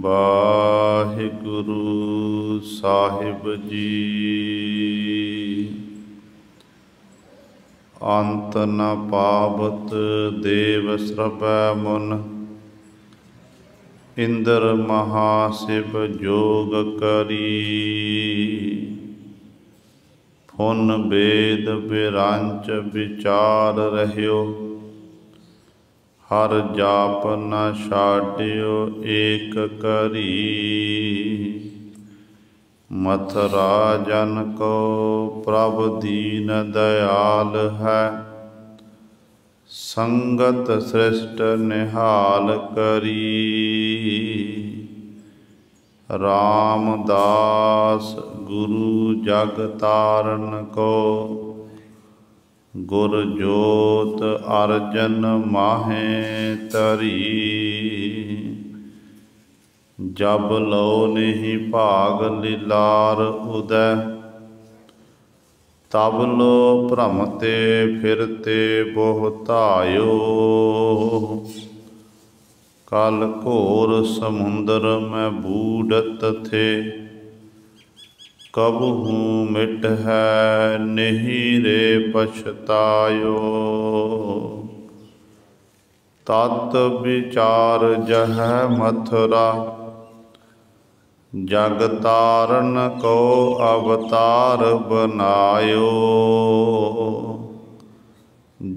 ਵਾਹਿਗੁਰੂ ਸਾਹਿਬ ਜੀ। ਅੰਤ ਨ ਪਾਵਤ ਦੇਵ ਸਰਬੈ ਮੁਨ, ਇੰਦਰ ਮਹਾਸਿਵ ਜੋਗ ਕਰੀ। ਫੁਨ ਬੇਦ ਬਿਰੰਚ ਵਿਚਾਰ ਰਹਿਓ, ਹਰ ਜਾਪ ਨ ਛਾਡਿਓ ਏਕ ਕਰੀ। ਮਥੁਰਾ ਜਨ ਕੋ ਪ੍ਰਭ ਦੀਨ ਦਇਆਲ ਹੈ, ਸੰਗਤ ਸ੍ਰਿਸ਼ਟ ਨਿਹਾਲ ਕਰੀ। ਰਾਮਦਾਸ ਗੁਰੂ ਜਗ ਤਾਰਨ ਕੋ, ਗੁਰ ਜੋਤ ਅਰਜਨ ਮਾਹੇ ਧਰੀ। ਜਬ ਲਉ ਨਹੀਂ ਭਾਗ ਲੀਲਾਰ ਉਦੈ, ਤਬ ਲੋ ਭ੍ਰਮਤੇ ਫਿਰਤੇ ਬਹੁਤਾਇਓ। ਕਲ ਘੋਰ ਸਮੁੰਦਰ ਮੈਂ ਬੂਡਤ ਥੇ, ਕਬਹੂ ਮਿਟ ਹੈ ਨਹੀਂ ਰੇ ਪਛਤਾਇਓ। ਤਤ ਵਿਚਾਰ ਜਹੈ ਮਥੁਰਾ, ਜਗ ਤਾਰਨ ਕੋ ਅਵਤਾਰ ਬਨਾਇਓ।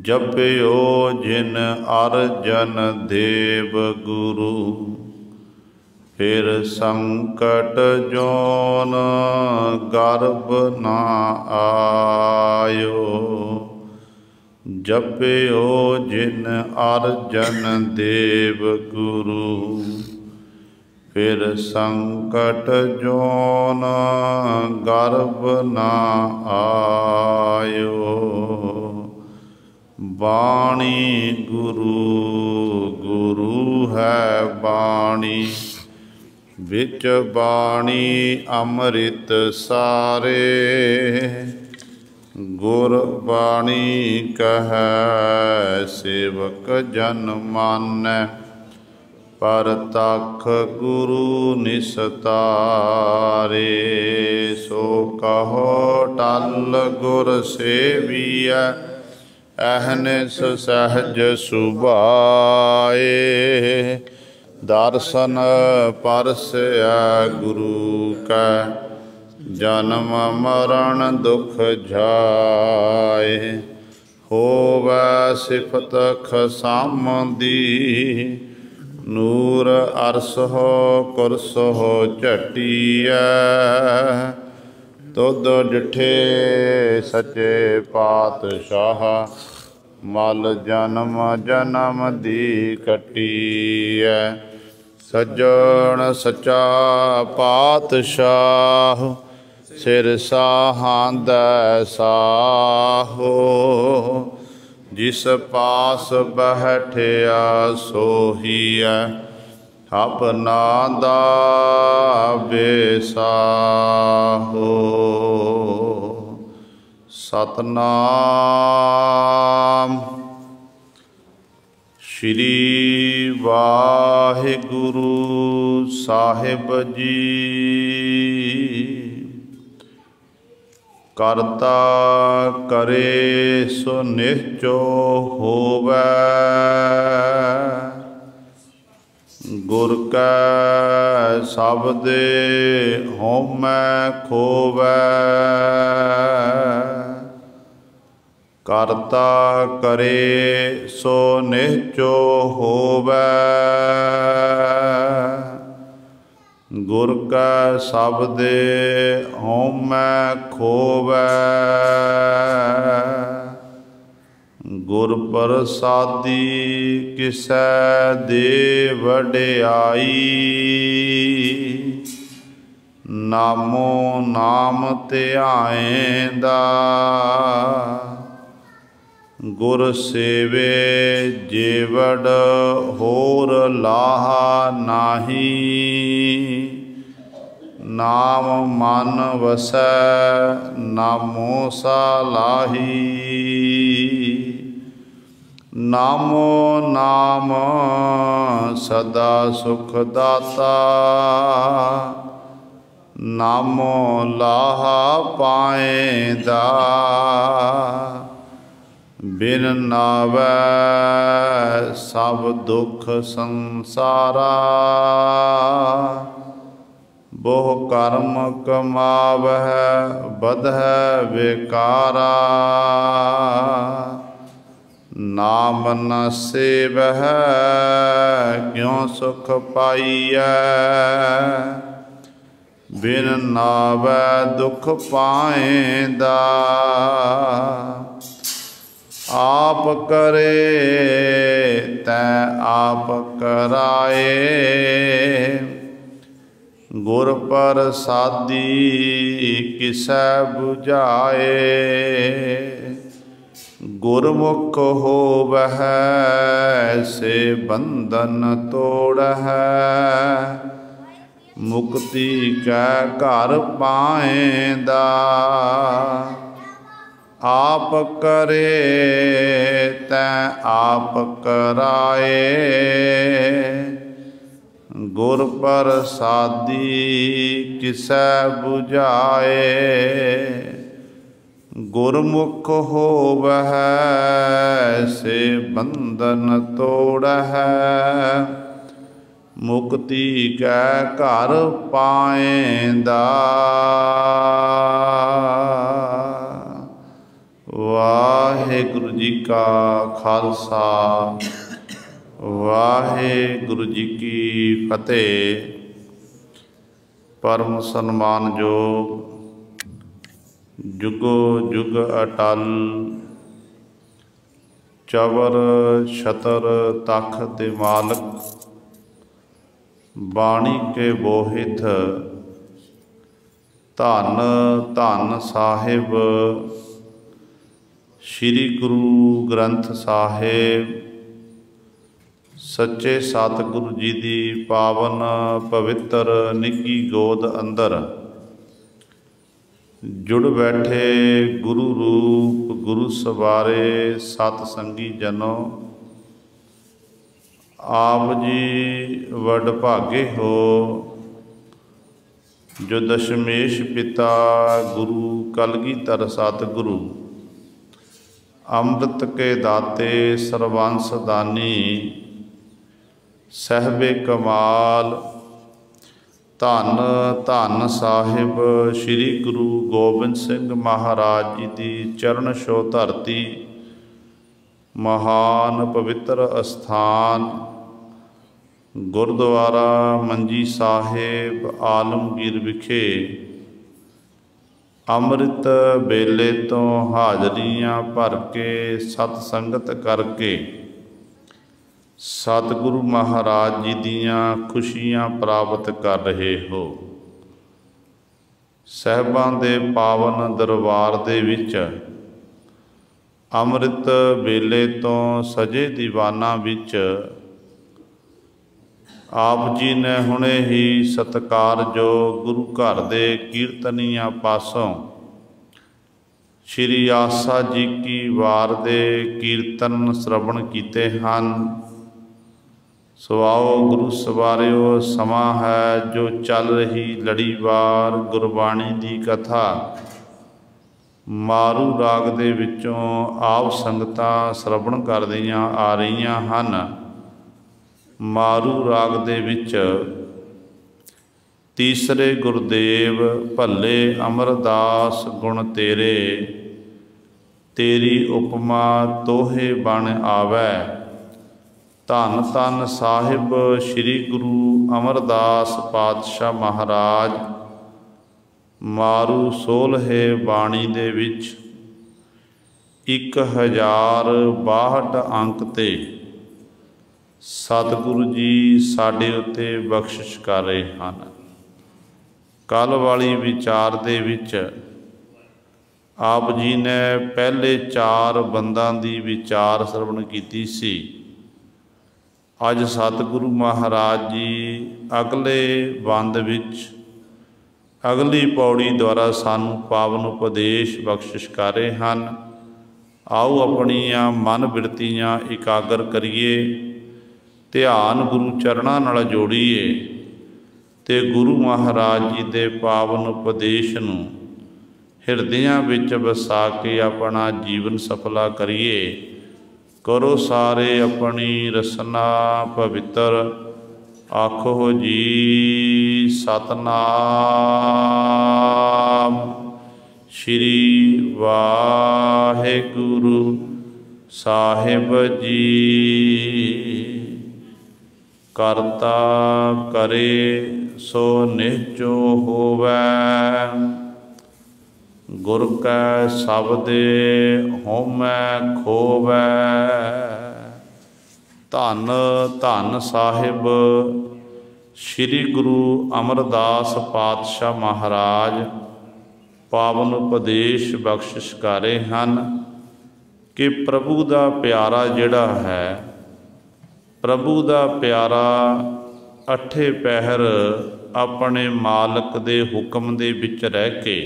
ਜਪਿਓ ਜਿਨ ਅਰਜਨ ਦੇਵ ਗੁਰੂ, ਫਿਰ ਸੰਕਟ ਜੋਨ ਗਰਭ ਨਾ ਆਇਓ। ਜਪਿਓ ਜਿਨ ਅਰਜਨ ਦੇਵ ਗੁਰੂ, ਫਿਰ ਸੰਕਟ ਜੋਨ ਗਰਭ ਨਾ ਆਇਓ। ਬਾਣੀ ਗੁਰੂ ਗੁਰੂ ਹੈ ਬਾਣੀ, ਵਿੱਚ ਬਾਣੀ ਅੰਮ੍ਰਿਤ ਸਾਰੇ। ਗੁਰ ਬਾਣੀ ਕਹੈ ਸੇਵਕ ਜਨ ਮਾਨੈ, ਪਰਤਖ ਗੁਰੂ ਨਿਸਤਾਰੇ। ਸੋ ਕਹੋ ਟਲ ਗੁਰ ਸੇਵੀਐ, ਅਹਨਿਸ ਸਹਿਜ ਸੁਭਾਏ। ਦਰਸ਼ਨ ਪਰਸੈ ਗੁਰੂ ਕੈ, ਜਨਮ ਮਰਨ ਦੁਖ ਜਾਏ। ਹੋਵੈ ਸਿਫਤ ਖਸਮ ਦੀ, ਨੂਰ ਅਰਸਹੁ ਕੁਰਸਹੁ ਝਟੀਐ। ਤੁਧ ਡਿਠੇ ਸੱਚੇ ਪਾਤਸ਼ਾਹ, ਮਲ ਜਨਮ ਜਨਮ ਦੀ ਕੱਟੀਐ। ਸੱਜਣ ਸੱਚਾ ਪਾਤਸ਼ਾਹ, ਸਿਰ ਸਾਹਾਂਦੈ ਸਾਹੋ। ਜਿਸ ਪਾਸ ਬੈਠਿਆ ਸੋਹੀਐ, ਆਪਨਾ ਦਾ ਬੇਸਾਹੋ। ਸਤਨਾਮ ਸ਼੍ਰੀ ਵਾਹਿਗੁਰੂ ਸਾਹਿਬ ਜੀ। ਕਰਤਾ ਕਰੇ ਸੋ ਨਿਹਚੋ ਹੋਵੈ, ਗੁਰ ਕੈ ਸ਼ਬਦੇ ਹਉਮੈ ਖੋਵੈ। ਕਰਤਾ ਕਰੇ ਸੋ ਨਿਹਚੋ ਹੋਵੈ, ਗੁਰ ਕੈ ਸ਼ਬਦੇ ਹਉਮੈ ਖੋਵੈ। ਗੁਰ ਪ੍ਰਸਾਦੀ ਕਿਸੈ ਦੇ ਵਡਿਆਈ, ਨਾਮੋ ਨਾਮ ਧਿਆਏਂਦਾ। ਗੁਰ ਸੇਵੇ ਜੀਵੜ ਹੋਰ ਲਾਹਾ ਨਾਹੀ, ਨਾਮ ਮਨ ਵਸੈ ਨਾਮੋ ਸਾਲਾਹੀ। नामो नाम सदा सुख दाता, नामो लाहा पाएंदा, बिन नावै सब दुख संसारा, बहु कर्म कमावह बधह बेकारा, नाम न सेवह क्यों सुख पाइयै, बिन नावै दुख पाएंदा, आप करे तै आप कराए, गुर प्रसादी किसै बुझाए, गुरमुख होवह से बंधन तोड़ह, मुक्ति कै घर पाएंदा, आप करे तै आप कराए, गुर प्रसादी किसै बुझाए, गुरमुख होवह से बंधन तोड़ह, मुक्ति कै घर पाएंदा। वाहिगुरु जी का खालसा, वाहिगुरु जी की फतेह। परम सन्मानयोग जुगो जुग अटल, चवर छतर तख्त मालक, बाणी के बोहित धन धन साहिब, श्री गुरु ग्रंथ साहिब सच्चे सतगुरु जी की पावन पवित्र निੱਘੀ गोद अंदर जुड़ बैठे गुरु रूप गुरु सवारे सत संगी जनों, आप जी वडभागे हो जो दशमेश पिता गुरु कलगीधर सतगुरु, अमृत के दाते सर्वंस दानी, सहबे कमाल, धन धन साहिब श्री गुरु गोबिंद सिंह महाराज जी की चरण छो धरती, महान पवित्र अस्थान गुरुद्वारा मंजी साहिब आलमगीर विखे अमृत बेले तो हाजरियां भर के सतसंगत करके सतगुरु महाराज जी दियां खुशियां प्राप्त कर रहे हो। साहिबां दे पावन दरबार दे विच अमृत बेले तो सजे दीवाना विच आप जी ने हुणे ही सत्कारजो गुरु घर दे कीर्तनिया पासों श्री आसा जी की वार दे कीर्तन श्रवण कीते हैं। सुआओ गुरु सवारियो, समा है जो चल रही लड़ीवार गुरबाणी दी कथा। मारू राग दे विचों आप संगतां श्रवण करदियां आ रहीआं हन। मारू राग दे विच तीसरे गुरदेव भले अमरदास गुण तेरे, तेरी उपमा तोहे बन आवै। धन धन साहिब श्री गुरु अमरदास पातशाह महाराज मारू 16 बाणी दे विच 1062 अंक ते सतगुरु जी साडे उत्ते बख्शिश कर रहे हैं। कल वाली विचार दे विच आप जी ने पहले 4 बंदां दी विचार श्रवण कीती सी। अज सतगुरु महाराज जी अगले बंद विच अगली पौड़ी द्वारा सानू पावन उपदेश बख्शिश कर रहे हैं। आओ अपनियां मन बिरतियां इकागर करिए, ध्यान गुरु चरणां नाल जोड़ीए ते गुरु महाराज जी दे पावन उपदेश नूं हिरदियां विच वसा के अपना जीवन सफला करिए। करो सारे अपनी रसना पवित्र, आखो जी सतनाम श्री वाहिगुरु साहिब जी। करता करे सो निहचो होवै, गुर कै शब्दे होमै खोवै। धन धन साहिब श्री गुरु अमरदास पातशाह महाराज पावन उपदेश बख्शिश कर रहे हैं कि प्रभु का प्यारा जिहड़ा है, प्रभु का प्यारा अठे पहर अपने मालक दे हुक्म दे विच रह के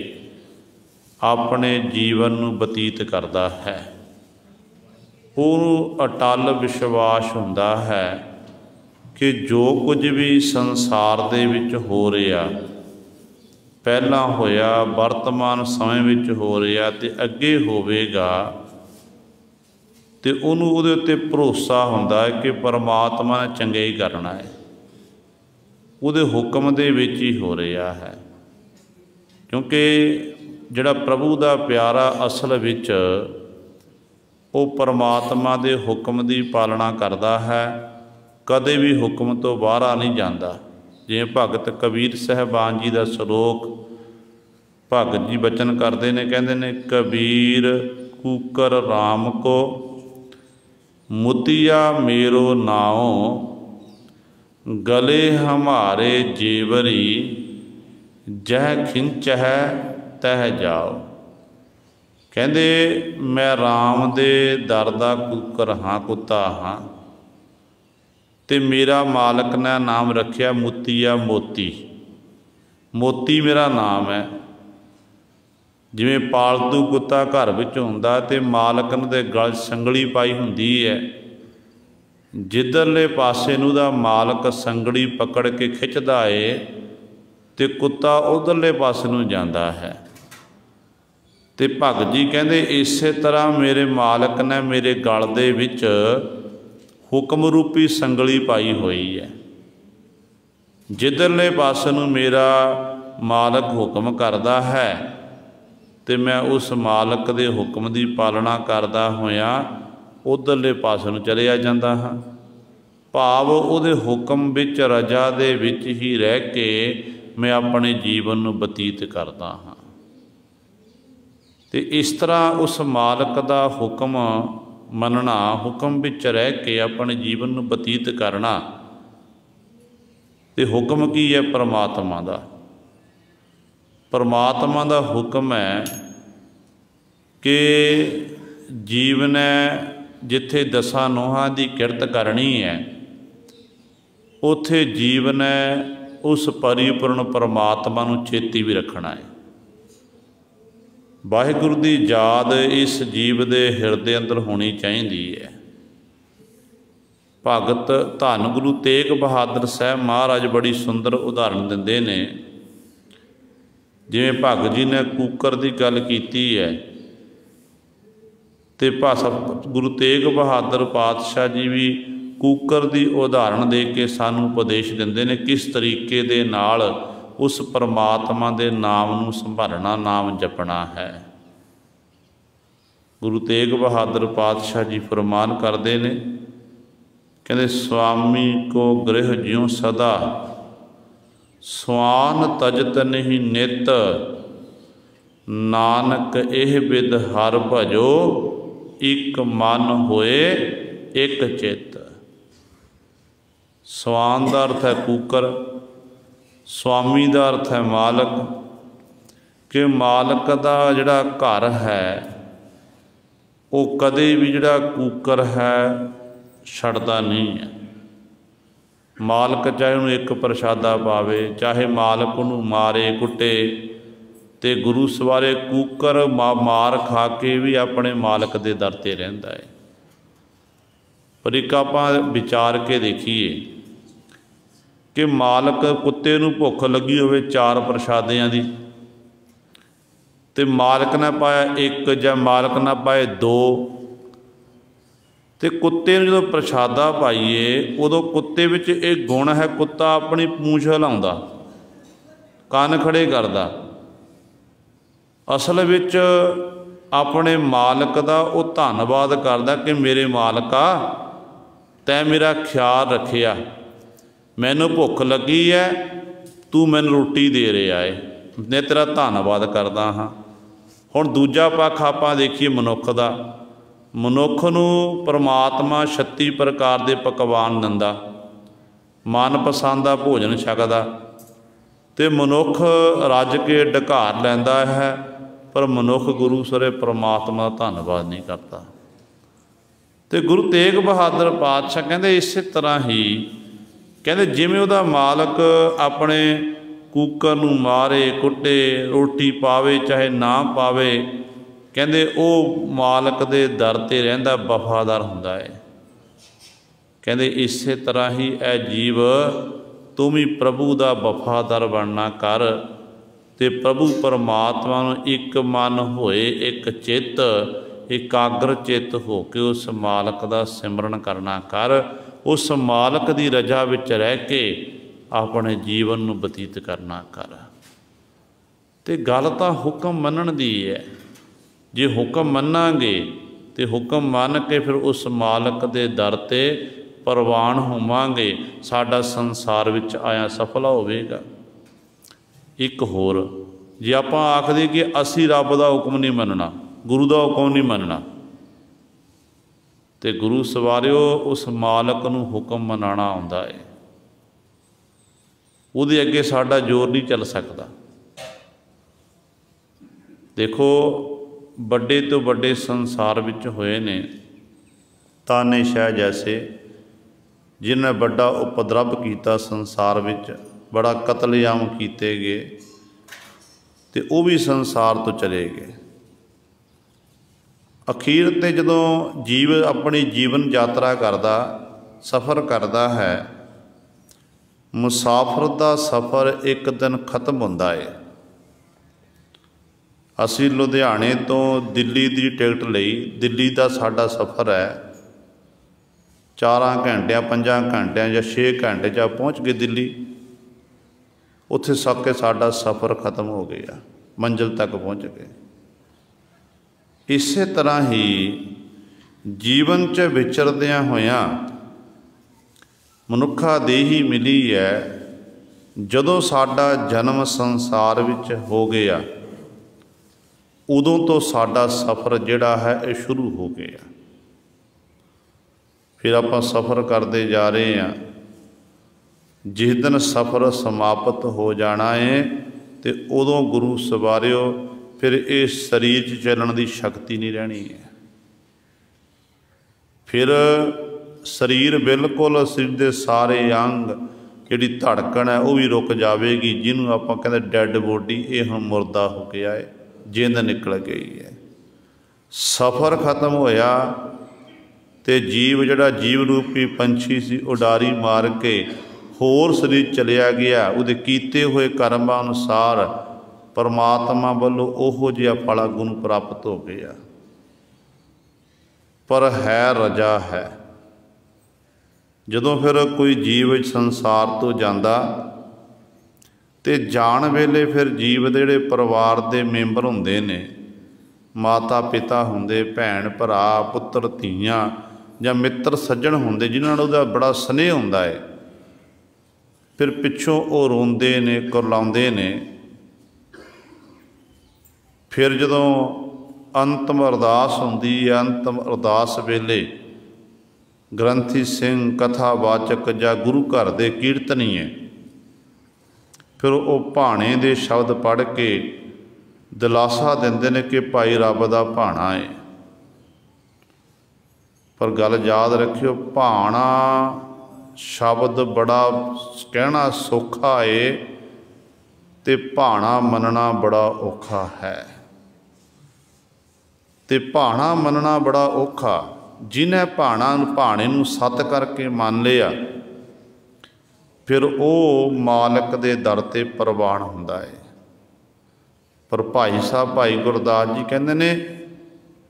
अपने जीवन नूं बतीत करता है। पूरा अटल विश्वास हुंदा है कि जो कुछ भी संसार दे विच हो रहा, पहला होया, वर्तमान समय विच हो रहा ते अगे होवेगा, ते उहनूं उहदे उत्ते भरोसा हुंदा है कि परमात्मा ने चंगा ही करना है, उहदे हुक्म दे विच ही हो रहा है। क्योंकि जिहड़ा प्रभु का प्यारा असल विच वो परमात्मा दे हुक्म की पालना करता है, कदे भी हुक्म तो बाहर नहीं जाता। जिवें भगत कबीर साहबान जी का श्लोक भगत जी बचन करते हैं, कहते हैं कबीर कूकर राम को मुतिया मेरो नाओ, गले हमारे जेवरी जह खिंच है तह जाओ। कहते मैं राम दे दर दा कूकर हाँ, कुत्ता हाँ, ते मेरा मालक ने नाम रखिया मुतिया मोती। मोती मेरा नाम है। जिवें पालतू कुत्ता घर विच हुंदा ते मालक दे गल संगली पाई हुंदी है, जिधरले पासे नूं दा मालक संगली पकड़ के खिंचदा है ते कुत्ता उधरले पासे नूं जांदा है। ते भगत जी कहते इसे तरह मेरे मालक ने मेरे गल दे विच हुक्म रूपी संगली पाई हुई है। जिधरले पासे नूं मेरा मालक हुक्म करता है तो मैं उस मालक दे हुक्म की पालना करदा होया उधरले पासे नूं चलिया जांदा हां। भाव उहदे हुक्म विच रजा दे विच ही रह के मैं अपने जीवन नूं बतीत करदा हाँ। तो इस तरह उस मालक का हुक्म मनना, हुक्म विच रह के अपने जीवन नूं बतीत करना। तो हुक्म की है? परमात्मा का। परमात्मा का हुक्म है कि जीव ने जिथे दसां नोहां की किरत करनी है, उथे जीव ने उस परिपूर्ण परमात्मा नूं छेती भी रखना है। वाहिगुरू की याद इस जीव के हिरदे अंदर होनी चाहिए है। भगत धन गुरु तेग बहादुर साहब महाराज बड़ी सुंदर उदाहरण दिंदे ने। जिवें भगत जी ने कूकर की गल की है, तो भाषा गुरु तेग बहादुर पातशाह जी भी कूकर की उदाहरण दे के सानू उपदेश दिंदे ने किस तरीके दे नाल उस परमात्मा के नाम नूं संभालना, नाम जपना है। गुरु तेग बहादुर पातशाह जी फरमान करते हैं, कहते स्वामी को गृह ज्यों सदा, स्वान तजत नहीं नित, नानक एह बिद हर भजो, एक मन होए एक चित। स्वान का अर्थ है कूकर, स्वामी का अर्थ है मालक। कि मालक का जिहड़ा घर है वो कदे भी जिहड़ा कूकर है छड्डदा नहीं है। मालक चाहे उन्हें एक प्रशादा पावे, चाहे मालक उन्होंने मारे कुटे ਤੇ ਗੁਰੂ ਸਵਾਰੇ ਕੂਕਰ ਮਾਰ ਖਾ ਕੇ ਵੀ ਆਪਣੇ ਮਾਲਕ ਦੇ ਦਰ ਤੇ ਰਹਿੰਦਾ ਹੈ। ਪਰ ਇੱਕ ਆਪਾਂ ਵਿਚਾਰ ਕੇ ਦੇਖੀਏ ਕਿ ਮਾਲਕ ਕੁੱਤੇ ਨੂੰ ਭੁੱਖ ਲੱਗੀ ਹੋਵੇ 4 ਪ੍ਰਸ਼ਾਦਿਆਂ ਦੀ, ਤੇ ਮਾਲਕ ਨੇ ਪਾਇਆ 1 ਜਾਂ ਮਾਲਕ ਨਾ ਪਾਏ 2, ਤੇ ਕੁੱਤੇ ਨੂੰ ਜਦੋਂ ਪ੍ਰਸ਼ਾਦਾ ਪਾਈਏ ਉਦੋਂ ਕੁੱਤੇ ਵਿੱਚ ਇਹ ਗੁਣ ਹੈ, ਕੁੱਤਾ ਆਪਣੀ ਪੂੰਛ ਹਿਲਾਉਂਦਾ, ਕੰਨ ਖੜੇ ਕਰਦਾ। ਅਸਲ ਵਿੱਚ ਆਪਣੇ ਮਾਲਕ ਦਾ ਉਹ ਧੰਨਵਾਦ ਕਰਦਾ ਕਿ ਮੇਰੇ ਮਾਲਕਾ ਤੈਂ ਮੇਰਾ ਖਿਆਲ ਰੱਖਿਆ, ਮੈਨੂੰ ਭੁੱਖ ਲੱਗੀ ਹੈ, ਤੂੰ ਮੈਨੂੰ ਰੋਟੀ ਦੇ ਰਿਹਾ ਹੈ, ਮੈਂ ਤੇਰਾ ਧੰਨਵਾਦ ਕਰਦਾ ਹਾਂ। ਹੁਣ ਦੂਜਾ ਪੱਖ ਆਪਾਂ ਦੇਖੀਏ ਮਨੁੱਖ ਦਾ। ਮਨੁੱਖ ਨੂੰ ਪਰਮਾਤਮਾ 36 ਪ੍ਰਕਾਰ ਦੇ ਪਕਵਾਨ ਦਿੰਦਾ, ਮਨਪਸੰਦ ਦਾ ਭੋਜਨ ਛਕਦਾ, ਤੇ ਮਨੁੱਖ ਰੱਜ ਕੇ ਢਕਾਰ ਲੈਂਦਾ ਹੈ, ਪਰ ਮਨੁੱਖ ਗੁਰੂ ਸਰੇ ਪਰਮਾਤਮਾ ਦਾ ਧੰਨਵਾਦ ਨਹੀਂ ਕਰਦਾ। ਤੇ ਗੁਰੂ ਤੇਗ ਬਹਾਦਰ ਪਾਤਸ਼ਾਹ ਕਹਿੰਦੇ ਇਸੇ ਤਰ੍ਹਾਂ ਹੀ, ਕਹਿੰਦੇ ਜਿਵੇਂ ਉਹਦਾ ਮਾਲਕ ਆਪਣੇ ਕੂਕਰ ਨੂੰ ਮਾਰੇ ਕੁੱਟੇ, ਰੋਟੀ ਪਾਵੇ ਚਾਹੇ ਨਾ ਪਾਵੇ, ਕਹਿੰਦੇ ਉਹ ਮਾਲਕ ਦੇ ਦਰ ਤੇ ਰਹਿੰਦਾ, ਵਫਾਦਾਰ ਹੁੰਦਾ ਹੈ। ਕਹਿੰਦੇ ਇਸੇ ਤਰ੍ਹਾਂ ਹੀ ਇਹ ਜੀਵ ਤੂੰ ਵੀ ਪ੍ਰਭੂ ਦਾ ਵਫਾਦਾਰ ਬਣਨਾ ਕਰ, ਤੇ ਪ੍ਰਭੂ ਪਰਮਾਤਮਾ ਨੂੰ ਇੱਕ ਮਨ ਹੋਏ, ਇੱਕ ਚਿੱਤ, ਇਕਾਗਰ ਚਿੱਤ ਹੋ ਕੇ ਉਸ ਮਾਲਕ ਦਾ ਸਿਮਰਨ ਕਰਨਾ ਕਰ, ਉਸ ਮਾਲਕ ਦੀ ਰਜਾ ਵਿੱਚ ਰਹਿ ਕੇ ਆਪਣੇ ਜੀਵਨ ਨੂੰ ਬਤੀਤ ਕਰਨਾ ਕਰ। ਤੇ ਗੱਲ ਤਾਂ ਹੁਕਮ ਮੰਨਣ ਦੀ ਹੈ। ਜੇ ਹੁਕਮ ਮੰਨਾਂਗੇ ਤੇ ਹੁਕਮ ਮੰਨ ਕੇ ਫਿਰ ਉਸ ਮਾਲਕ ਦੇ ਦਰ ਤੇ ਪ੍ਰਵਾਨ ਹੋਵਾਂਗੇ, ਸਾਡਾ ਸੰਸਾਰ ਵਿੱਚ ਆਇਆ ਸਫਲਾ ਹੋਵੇਗਾ। ਇੱਕ ਹੋਰ, ਜੇ ਆਪਾਂ ਆਖਦੇ ਕਿ ਅਸੀਂ ਰੱਬ ਦਾ ਹੁਕਮ ਨਹੀਂ ਮੰਨਣਾ, ਗੁਰੂ ਦਾ ਹੁਕਮ ਨਹੀਂ ਮੰਨਣਾ, ਤੇ ਗੁਰੂ ਸਵਾਰਿਓ ਉਸ ਮਾਲਕ ਨੂੰ ਹੁਕਮ ਮਨਾਉਣਾ ਆਉਂਦਾ ਹੈ, ਉਹਦੇ ਅੱਗੇ ਸਾਡਾ ਜ਼ੋਰ ਨਹੀਂ ਚੱਲ ਸਕਦਾ। ਦੇਖੋ ਵੱਡੇ ਤੋਂ ਵੱਡੇ ਸੰਸਾਰ ਵਿੱਚ ਹੋਏ ਨੇ ਤਾਨੇਸ਼ਾਹ ਜੈਸੇ, ਜਿਨ੍ਹਾਂ ਨੇ ਵੱਡਾ ਉਪਦਰਵ ਕੀਤਾ ਸੰਸਾਰ ਵਿੱਚ, ਬੜਾ ਕਤਲੇਆਮ ਕੀਤੇ ਗਏ, ਤੇ ਉਹ ਵੀ ਸੰਸਾਰ ਤੋਂ ਚਲੇ ਗਏ। ਅਖੀਰ 'ਤੇ ਜਦੋਂ ਜੀਵ ਆਪਣੀ ਜੀਵਨ ਯਾਤਰਾ ਕਰਦਾ, ਸਫ਼ਰ ਕਰਦਾ ਹੈ, ਮੁਸਾਫਰ ਦਾ ਸਫ਼ਰ ਇੱਕ ਦਿਨ ਖਤਮ ਹੁੰਦਾ ਹੈ। ਅਸੀਂ ਲੁਧਿਆਣੇ ਤੋਂ ਦਿੱਲੀ ਦੀ ਟਿਕਟ ਲਈ, ਦਿੱਲੀ ਦਾ ਸਾਡਾ ਸਫ਼ਰ ਹੈ 4 ਘੰਟਿਆਂ 5 ਘੰਟਿਆਂ ਜਾਂ 6 ਘੰਟੇ 'ਚ ਪਹੁੰਚ ਗਏ ਦਿੱਲੀ। ਉੱਥੇ ਸੱਕ ਕੇ ਸਾਡਾ ਸਫ਼ਰ ਖਤਮ ਹੋ ਗਿਆ, ਮੰਜ਼ਿਲ ਤੱਕ ਪਹੁੰਚ ਗਏ। ਇਸੇ ਤਰ੍ਹਾਂ ਹੀ ਜੀਵਨ 'ਚ ਵਿਚਰਦਿਆਂ ਹੋਇਆਂ ਮਨੁੱਖਾ ਦੇਹੀ ਮਿਲੀ ਹੈ। ਜਦੋਂ ਸਾਡਾ ਜਨਮ ਸੰਸਾਰ ਵਿੱਚ ਹੋ ਗਿਆ, ਉਦੋਂ ਤੋਂ ਸਾਡਾ ਸਫ਼ਰ ਜਿਹੜਾ ਹੈ ਇਹ ਸ਼ੁਰੂ ਹੋ ਗਿਆ। ਫਿਰ ਆਪਾਂ ਸਫ਼ਰ ਕਰਦੇ ਜਾ ਰਹੇ ਹਾਂ। ਜਿਸ ਦਿਨ ਸਫ਼ਰ ਸਮਾਪਤ ਹੋ ਜਾਣਾ ਹੈ, ਤੇ ਉਦੋਂ ਗੁਰੂ ਸਵਾਰਿਓ ਫਿਰ ਇਸ ਸਰੀਰ 'ਚ ਚੱਲਣ ਦੀ ਸ਼ਕਤੀ ਨਹੀਂ ਰਹਿਣੀ ਹੈ। ਫਿਰ ਸਰੀਰ ਬਿਲਕੁਲ, ਸਰੀਰ ਦੇ ਸਾਰੇ ਅੰਗ, ਜਿਹੜੀ ਧੜਕਣ ਹੈ ਉਹ ਵੀ ਰੁਕ ਜਾਵੇਗੀ, ਜਿਹਨੂੰ ਆਪਾਂ ਕਹਿੰਦੇ ਡੈੱਡ ਬੋਡੀ, ਇਹ ਹੁਣ ਮੁਰਦਾ ਹੋ ਗਿਆ ਹੈ, ਜਿੰਦ ਨਿਕਲ ਗਈ ਹੈ। ਸਫ਼ਰ ਖਤਮ ਹੋਇਆ ਤੇ ਜੀਵ ਜਿਹੜਾ ਜੀਵ ਰੂਪੀ ਪੰਛੀ ਸੀ, ਉਡਾਰੀ ਮਾਰ ਕੇ ਹੋਰ ਸਰੀਰ ਚਲਿਆ ਗਿਆ। ਉਹਦੇ ਕੀਤੇ ਹੋਏ ਕਰਮਾਂ ਅਨੁਸਾਰ ਪਰਮਾਤਮਾ ਵੱਲੋਂ ਉਹੋ ਜਿਹਾ ਫਲ ਗੁਣ ਪ੍ਰਾਪਤ ਹੋ ਗਿਆ। ਪਰ ਹੈ ਰਜਾ ਹੈ। ਜਦੋਂ ਫਿਰ ਕੋਈ ਜੀਵ ਸੰਸਾਰ ਤੋਂ ਜਾਂਦਾ, ਤੇ ਜਾਣ ਵੇਲੇ ਫਿਰ ਜੀਵ ਦੇ ਜਿਹੜੇ ਪਰਿਵਾਰ ਦੇ ਮੈਂਬਰ ਹੁੰਦੇ ਨੇ, ਮਾਤਾ ਪਿਤਾ ਹੁੰਦੇ, ਭੈਣ ਭਰਾ, ਪੁੱਤਰ ਧੀਆਂ ਜਾਂ ਮਿੱਤਰ ਸੱਜਣ ਹੁੰਦੇ, ਜਿਨ੍ਹਾਂ ਨਾਲ ਉਹਦਾ ਬੜਾ ਸਨੇਹ ਹੁੰਦਾ ਹੈ, ਫਿਰ ਪਿੱਛੋਂ ਉਹ ਰੋਂਦੇ ਨੇ, ਕੁਰਲਾਉਂਦੇ ਨੇ। ਫਿਰ ਜਦੋਂ ਅੰਤਮ ਅਰਦਾਸ ਹੁੰਦੀ ਹੈ, ਅੰਤਮ ਅਰਦਾਸ ਵੇਲੇ ਗ੍ਰੰਥੀ ਸਿੰਘ, ਕਥਾਵਾਚਕ ਜਾਂ ਗੁਰੂ ਘਰ ਦੇ ਕੀਰਤਨੀਏ ਫਿਰ ਉਹ ਭਾਣੇ ਦੇ ਸ਼ਬਦ ਪੜ੍ਹ ਕੇ ਦਿਲਾਸਾ ਦਿੰਦੇ ਨੇ ਕਿ ਭਾਈ ਰੱਬ ਦਾ ਭਾਣਾ ਹੈ। ਪਰ ਗੱਲ ਯਾਦ ਰੱਖਿਓ, ਭਾਣਾ ਸ਼ਬਦ ਬੜਾ ਕਹਿਣਾ ਸੌਖਾ ਏ, ते भाणा मनना बड़ा औखा है। ते भाणा मनना बड़ा औखा, जिन्हें भाणे नूं सत करके मान लिया फिर वो मालिक दे दर ते प्रवान हुंदा है। पर भाई साहब भाई गुरदास जी कहते ने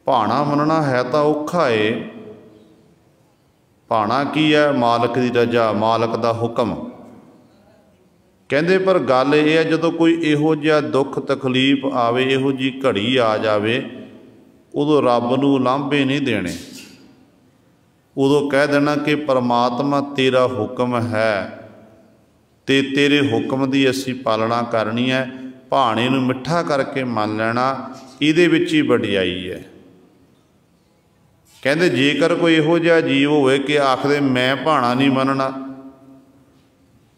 भाणा मनना है तो औखा है। भाणा की है? मालिक की रजा, मालिक दा हुक्म। कहते पर गल यह है जदों कोई इहो जिहा दुख तकलीफ आवे, इहो जी घड़ी आ जावे, उदों रब नूं लांभे नहीं देने। उदों कह देना कि परमात्मा तेरा हुक्म है ते तेरे हुक्म की असी पालना करनी है। भाणे नूं मिठा करके मान लेना, इहदे विच ही वडियाई है। कहते जेकर कोई इहो जिहा जीव होवे कि आखदे मैं भाणा नहीं मनना,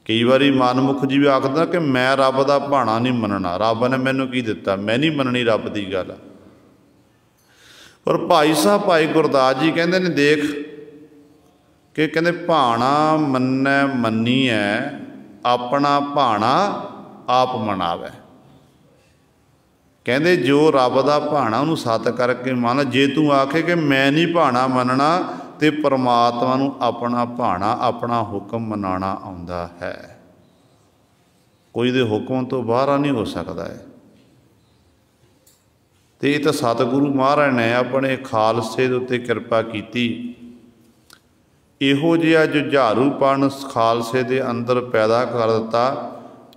कई बारी मनमुख जी भी आखदा कि मैं रब दा भाणा नहीं मनना, रब ने मैनूं की दिता, मैं नहीं मननी रब की गल। पर भाई साहब भाई गुरदास जी कहते ने देख कि कहते भाणा मन्नै मन्नी है, अपना भाणा आप मनावे। कहते जो रब दा भाणा उन्होंने सत करके मान, जे तू आखे कि मैं नहीं भाणा मनना तो परमात्मा नूं अपना भाणा अपना हुक्म मनाना आउंदा है। कोई दे हुक्म तो बाहर नहीं हो सकता है। तो ये तो सतगुरु महाराज ने अपने खालसे दे उत्ते किरपा कीती। इहो जिहा जुझारूपन खालसे दे अंदर पैदा कर दिता।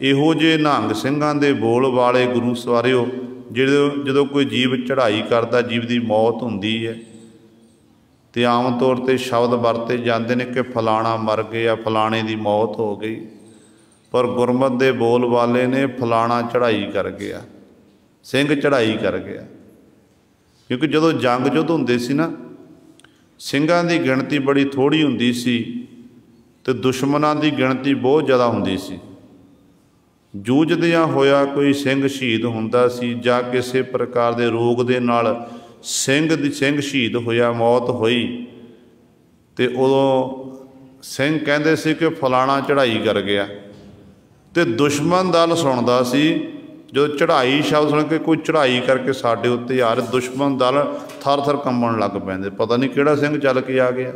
इहो जे निहंग सिंघां दे बोल वाले गुरु सवारिओ, जो कोई जीव चढ़ाई करता, जीव की मौत होंदी है तो आम तौर पर शब्द वरते जाते हैं कि फलाना मर गया, फलाने की मौत हो गई। पर गुरमत के बोल वाले ने फलाना चढ़ाई कर गया, सिंह चढ़ाई कर गया। क्योंकि जो जंग युद्ध होंदे सी ना, ਸਿੰਘਾਂ की गिणती बड़ी थोड़ी होंदी सी ते दुश्मनां की गिणती बहुत ज़्यादा होंदी सी। जूझदियां होया कोई सिंह शहीद हुंदा सी जां किसी प्रकार के रोग दे नाल सिंह शहीद होया, मौत होई, तो उदों सिंह कहंदे सी कि फलाना चढ़ाई कर गया। तो दुश्मन दल सुनदा सी, जो चढ़ाई शब्द सुन के कोई चढ़ाई करके साडे उत्ते आ रहा, दुश्मन दल थर थर कंबण लग पैंदे, पता नहीं किहड़ा सिंह चल के आ गया,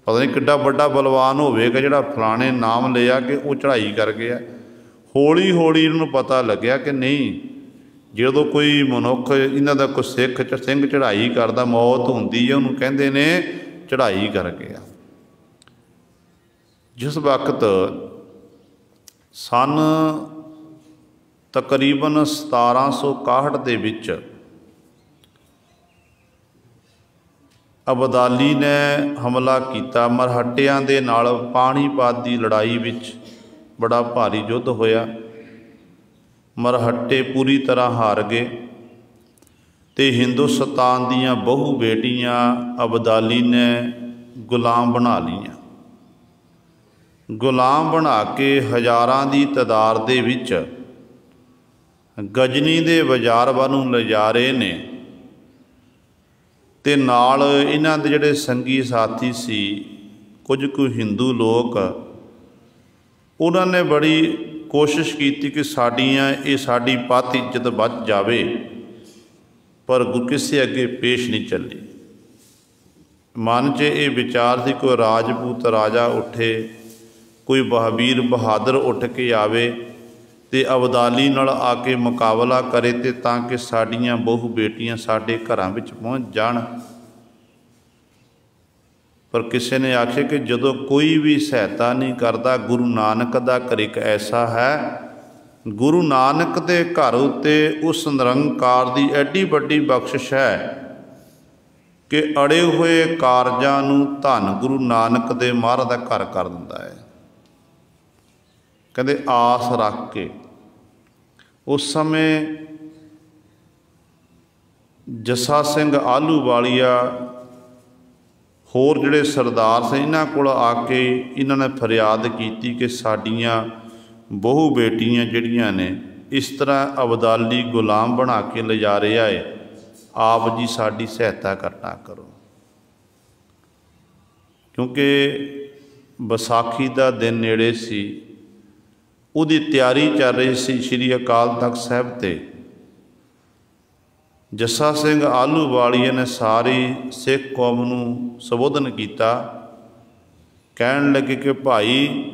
पता नहीं किड्डा वड्डा बलवान होवेगा जिहड़ा फलाने नाम लिया कि वो चढ़ाई कर गया। हौली हौली इन्होंने पता लग्या कि नहीं, जो कोई मनुख इन्हां दा कोई सिंह चढ़ाई करदा, मौत होंदी है, उन्होंने कहंदे ने चढ़ाई कर गया। जिस वक्त सन तकरीबन 1761 दे विच अबदाली ने हमला किया, मरहट्टियां दे नाल पाणीपत की लड़ाई विच बड़ा भारी युद्ध होया। मरहट्टे पूरी तरह हार गए तो हिंदुस्तान दीयां बहु बेटियां अबदाली ने गुलाम बना लियां। गुलाम बना के हज़ारां की तादाद दे विच गजनी दे बाजार वालों ले जा रहे ने। ते नाल इन्हां दे जिहड़े संगी साथी सी, कुछ कुछ हिंदू लोग, उन्होंने बड़ी कोशिश की कि साडी पत इज्जत बच जावे, पर किसी अगे पेश नहीं चली। मन च ये विचार सी कोई राजपूत राजा उठे, कोई बहावीर बहादुर उठ के आवे ते अबदाली नाल आके मुकाबला करे ते ताकि साडियां बहु बेटियां साडे घरां विच पहुँच जाण। पर किसी ने आखे कि जदों कोई भी सहायता नहीं करता, गुरु नानक दा घर एक ऐसा है, गुरु नानक दे घर उत्ते उस निरंकार दी एडी वड्डी बख्शिश है कि अड़े हुए कारजां नूं धन गुरु नानक दे महाराज दा घर कर दिंदा है। कहते आस रख के उस समय जस्सा सिंह आलूवालिया होर जिहड़े सरदार से इन्हां कोल आके इन्हां ने फरियाद की कि साडियां बहु बेटियां जिहड़ियां ने इस तरह अबदाली गुलाम बना के ले जा रहा है, आप जी साडी सहायता करना करो। क्योंकि बैसाखी का दिन नेड़े सी ਉਹਦੀ ਤਿਆਰੀ ਚੱਲ ਰਹੀ ਸੀ ਸ਼੍ਰੀ ਅਕਾਲ ਤਖਤ ਸਾਹਿਬ 'ਤੇ। ਜੱਸਾ ਸਿੰਘ ਆਹਲੂਵਾਲੀਆ ਨੇ ਸਾਰੀ ਸਿੱਖ ਕੌਮ ਨੂੰ ਸੰਬੋਧਨ ਕੀਤਾ। ਕਹਿਣ ਲੱਗੇ ਕਿ ਭਾਈ,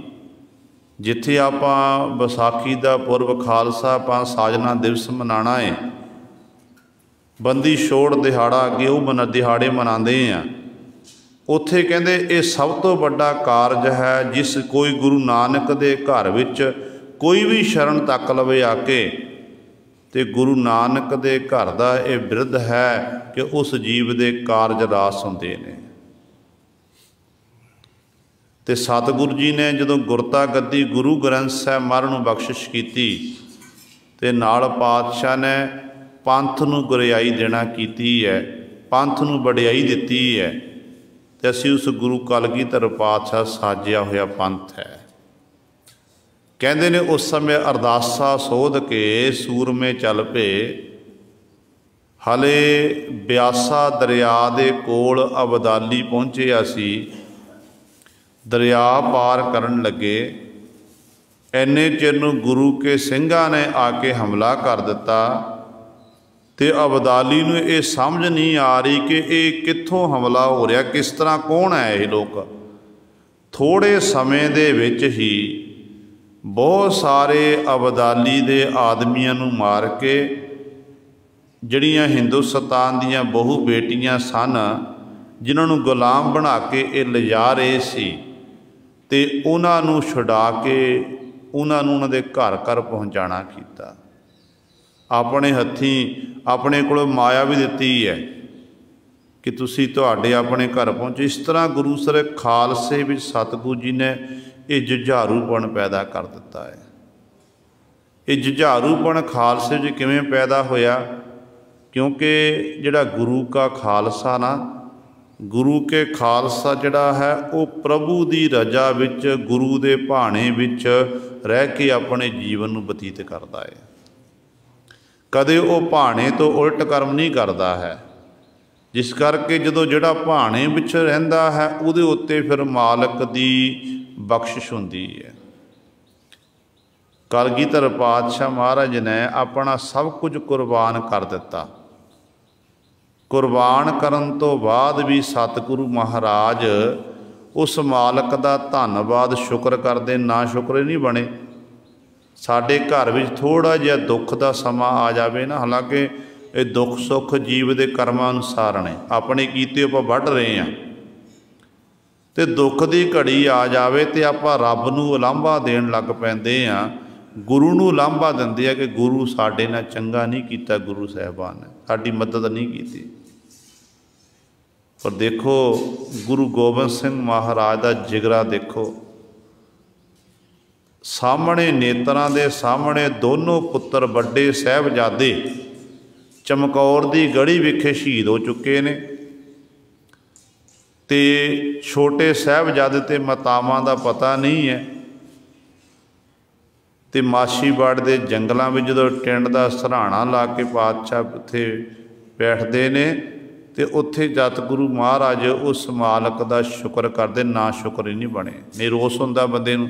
ਜਿੱਥੇ ਆਪਾਂ ਵਿਸਾਖੀ ਦਾ ਪੁਰਬ ਖਾਲਸਾ ਪੰਥ ਸਾਜਨਾ ਦਿਵਸ ਮਨਾਉਣਾ ਹੈ, ਬੰਦੀ ਛੋੜ ਦਿਹਾੜਾ ਅੱਗੇ ਉਹ ਦਿਹਾੜੇ ਮਨਾਉਂਦੇ ਆ, ਉੱਥੇ ਕਹਿੰਦੇ ਇਹ ਸਭ ਤੋਂ ਵੱਡਾ ਕਾਰਜ ਹੈ। ਜਿਸ ਕੋਈ ਗੁਰੂ ਨਾਨਕ ਦੇ ਘਰ ਵਿੱਚ ਕੋਈ ਵੀ ਸ਼ਰਨ ਤੱਕ ਲਵੇ ਆ ਕੇ, ਤੇ ਗੁਰੂ ਨਾਨਕ ਦੇ ਘਰ ਦਾ ਇਹ ਬਿਰਧ ਹੈ ਕਿ ਉਸ ਜੀਵ ਦੇ ਕਾਰਜ ਰਾਸ ਹੁੰਦੇ ਨੇ। ਤੇ ਸਤਿਗੁਰੂ ਜੀ ਨੇ ਜਦੋਂ ਗੁਰਤਾ ਗੱਦੀ ਗੁਰੂ ਗ੍ਰੰਥ ਸਾਹਿਬ ਮਹਾਰਾਜ ਨੂੰ ਬਖਸ਼ਿਸ਼ ਕੀਤੀ, ਤੇ ਨਾਲ ਪਾਤਸ਼ਾਹ ਨੇ ਪੰਥ ਨੂੰ ਗੁਰਿਆਈ ਦੇਣਾ ਕੀਤੀ ਹੈ, ਪੰਥ ਨੂੰ ਵਡਿਆਈ ਦਿੱਤੀ ਹੈ। ਤੇ ਅਸੀਂ ਉਸ ਗੁਰੂ ਕਲਗੀਧਰ ਪਾਤਸ਼ਾਹ ਸਾਜਿਆ ਹੋਇਆ ਪੰਥ ਹੈ। ਕਹਿੰਦੇ ਨੇ ਉਸ ਸਮੇਂ ਅਰਦਾਸਾ ਸੋਧ ਕੇ ਸੂਰਮੇ ਚੱਲ ਪਏ। ਹਲੇ ਬਿਆਸਾ ਦਰਿਆ ਦੇ ਕੋਲ ਅਬਦਾਲੀ ਪਹੁੰਚਿਆ ਸੀ। ਦਰਿਆ ਪਾਰ ਕਰਨ ਲੱਗੇ, ਇੰਨੇ ਚਿਰ ਨੂੰ ਗੁਰੂ ਕੇ ਸਿੰਘਾਂ ਨੇ ਆ ਕੇ ਹਮਲਾ ਕਰ ਦਿੱਤਾ। ਤੇ ਅਬਦਾਲੀ ਨੂੰ ਇਹ ਸਮਝ ਨਹੀਂ ਆ ਰਹੀ ਕਿ ਇਹ ਕਿੱਥੋਂ ਹਮਲਾ ਹੋ ਰਿਹਾ, ਕਿਸ ਤਰ੍ਹਾਂ, ਕੌਣ ਹੈ ਇਹ ਲੋਕ। ਥੋੜ੍ਹੇ ਸਮੇਂ ਦੇ ਵਿੱਚ ਹੀ ਬਹੁਤ ਸਾਰੇ ਅਬਦਾਲੀ ਦੇ ਆਦਮੀਆਂ ਨੂੰ ਮਾਰ ਕੇ, ਜਿਹੜੀਆਂ ਹਿੰਦੁਸਤਾਨ ਦੀਆਂ ਬਹੂ ਬੇਟੀਆਂ ਸਨ, ਜਿਨ੍ਹਾਂ ਨੂੰ ਗੁਲਾਮ ਬਣਾ ਕੇ ਇਹ ਲਿਜਾ ਰਹੇ ਸੀ, ਤੇ ਉਹਨਾਂ ਨੂੰ ਛੁਡਾ ਕੇ ਉਹਨਾਂ ਨੂੰ ਉਹਨਾਂ ਦੇ ਘਰ ਘਰ ਪਹੁੰਚਾਉਣਾ ਕੀਤਾ। ਆਪਣੇ ਹੱਥੀਂ ਆਪਣੇ ਕੋਲ ਮਾਇਆ ਵੀ ਦਿੱਤੀ ਹੈ ਕਿ ਤੁਸੀਂ ਤੁਹਾਡੇ ਆਪਣੇ ਘਰ ਪਹੁੰਚੇ। ਇਸ ਤਰ੍ਹਾਂ ਗੁਰੂ ਸਰ ਖਾਲਸੇ ਵਿੱਚ ਸਤਿਗੁਰੂ ਜੀ ਨੇ ਇਹ ਜੁਝਾਰੂਪਣ ਪੈਦਾ ਕਰ ਦਿੱਤਾ ਹੈ। ਇਹ ਜੁਝਾਰੂਪਣ ਖਾਲਸੇ 'ਚ ਕਿਵੇਂ ਪੈਦਾ ਹੋਇਆ? ਕਿਉਂਕਿ ਜਿਹੜਾ ਗੁਰੂ ਕਾ ਖਾਲਸਾ ਨਾ, ਗੁਰੂ ਕੇ ਖਾਲਸਾ ਜਿਹੜਾ ਹੈ ਉਹ ਪ੍ਰਭੂ ਦੀ ਰਜ਼ਾ ਵਿੱਚ, ਗੁਰੂ ਦੇ ਭਾਣੇ ਵਿੱਚ ਰਹਿ ਕੇ ਆਪਣੇ ਜੀਵਨ ਨੂੰ ਬਤੀਤ ਕਰਦਾ ਹੈ। ਕਦੇ ਉਹ ਭਾਣੇ ਤੋਂ ਉਲਟ ਕਰਮ ਨਹੀਂ ਕਰਦਾ ਹੈ। ਜਿਸ ਕਰਕੇ ਜਦੋਂ ਜਿਹੜਾ ਭਾਣੇ ਵਿੱਚ ਰਹਿੰਦਾ ਹੈ, ਉਹਦੇ ਉੱਤੇ ਫਿਰ ਮਾਲਕ ਦੀ ਬਖਸ਼ਿਸ਼ ਹੁੰਦੀ ਹੈ। ਕਲਗੀਧਰ ਪਾਤਸ਼ਾਹ ਮਹਾਰਾਜ ਨੇ ਆਪਣਾ ਸਭ ਕੁਝ ਕੁਰਬਾਨ ਕਰ ਦਿੱਤਾ। ਕੁਰਬਾਨ ਕਰਨ ਤੋਂ ਬਾਅਦ ਵੀ ਸਤਿਗੁਰੂ ਮਹਾਰਾਜ ਉਸ ਮਾਲਕ ਦਾ ਧੰਨਵਾਦ ਸ਼ੁਕਰ ਕਰਦੇ, ਨਾ ਸ਼ੁਕਰੇ ਨਹੀਂ ਬਣੇ। ਸਾਡੇ ਘਰ ਵਿੱਚ ਥੋੜ੍ਹਾ ਜਿਹਾ ਦੁੱਖ ਦਾ ਸਮਾਂ ਆ ਜਾਵੇ ਨਾ, ਹਾਲਾਂਕਿ ਇਹ ਦੁੱਖ ਸੁੱਖ ਜੀਵ ਦੇ ਕਰਮਾਂ ਅਨੁਸਾਰ ਨੇ, ਆਪਣੇ ਕੀਤੇ ਆਪਾਂ ਵੱਢ ਰਹੇ ਹਾਂ, ਤੇ ਦੁੱਖ ਦੀ ਘੜੀ ਆ ਜਾਵੇ ਤੇ ਆਪਾਂ ਰੱਬ ਨੂੰ ਉਲਾਂਭਾ ਦੇਣ ਲੱਗ ਪੈਂਦੇ ਹਾਂ, ਗੁਰੂ ਨੂੰ ਉਲਾਂਭਾ ਦਿੰਦੇ ਆ ਕਿ ਗੁਰੂ ਸਾਡੇ ਨਾਲ ਚੰਗਾ ਨਹੀਂ ਕੀਤਾ, ਗੁਰੂ ਸਾਹਿਬਾਨ ਨੇ ਸਾਡੀ ਮਦਦ ਨਹੀਂ ਕੀਤੀ। ਪਰ ਦੇਖੋ ਗੁਰੂ ਗੋਬਿੰਦ ਸਿੰਘ ਮਹਾਰਾਜ ਦਾ ਜਿਗਰਾ ਦੇਖੋ। ਸਾਹਮਣੇ ਨੇਤਰਾਂ ਦੇ ਸਾਹਮਣੇ ਦੋਨੋਂ ਪੁੱਤਰ ਵੱਡੇ ਸਾਹਿਬਜ਼ਾਦੇ ਚਮਕੌਰ ਦੀ ਗੜੀ ਵਿਖੇ ਸ਼ਹੀਦ ਹੋ ਚੁੱਕੇ ਨੇ, ਤੇ ਛੋਟੇ ਸਾਹਿਬਜ਼ਾਦੇ ਤੇ ਮਾਤਾਵਾਂ ਦਾ ਪਤਾ ਨਹੀਂ ਹੈ। ਤੇ ਮਾਛੀਵਾੜ ਦੇ ਜੰਗਲਾਂ ਵਿੱਚ ਜਦੋਂ ਟਿੰਡ ਦਾ ਸਰਾਣਾ ਲਾ ਕੇ ਪਾਤਸ਼ਾਹ ਉੱਥੇ ਬੈਠਦੇ ਨੇ, ਤੇ ਉੱਥੇ ਸਤਿਗੁਰੂ ਮਹਾਰਾਜ ਉਸ ਮਾਲਕ ਦਾ ਸ਼ੁਕਰ ਕਰਦੇ, ਨਾ ਸ਼ੁਕਰ ਹੀ ਨਹੀਂ ਬਣੇ। ਨਹੀਂ ਰੋਸ ਹੁੰਦਾ ਬੰਦੇ ਨੂੰ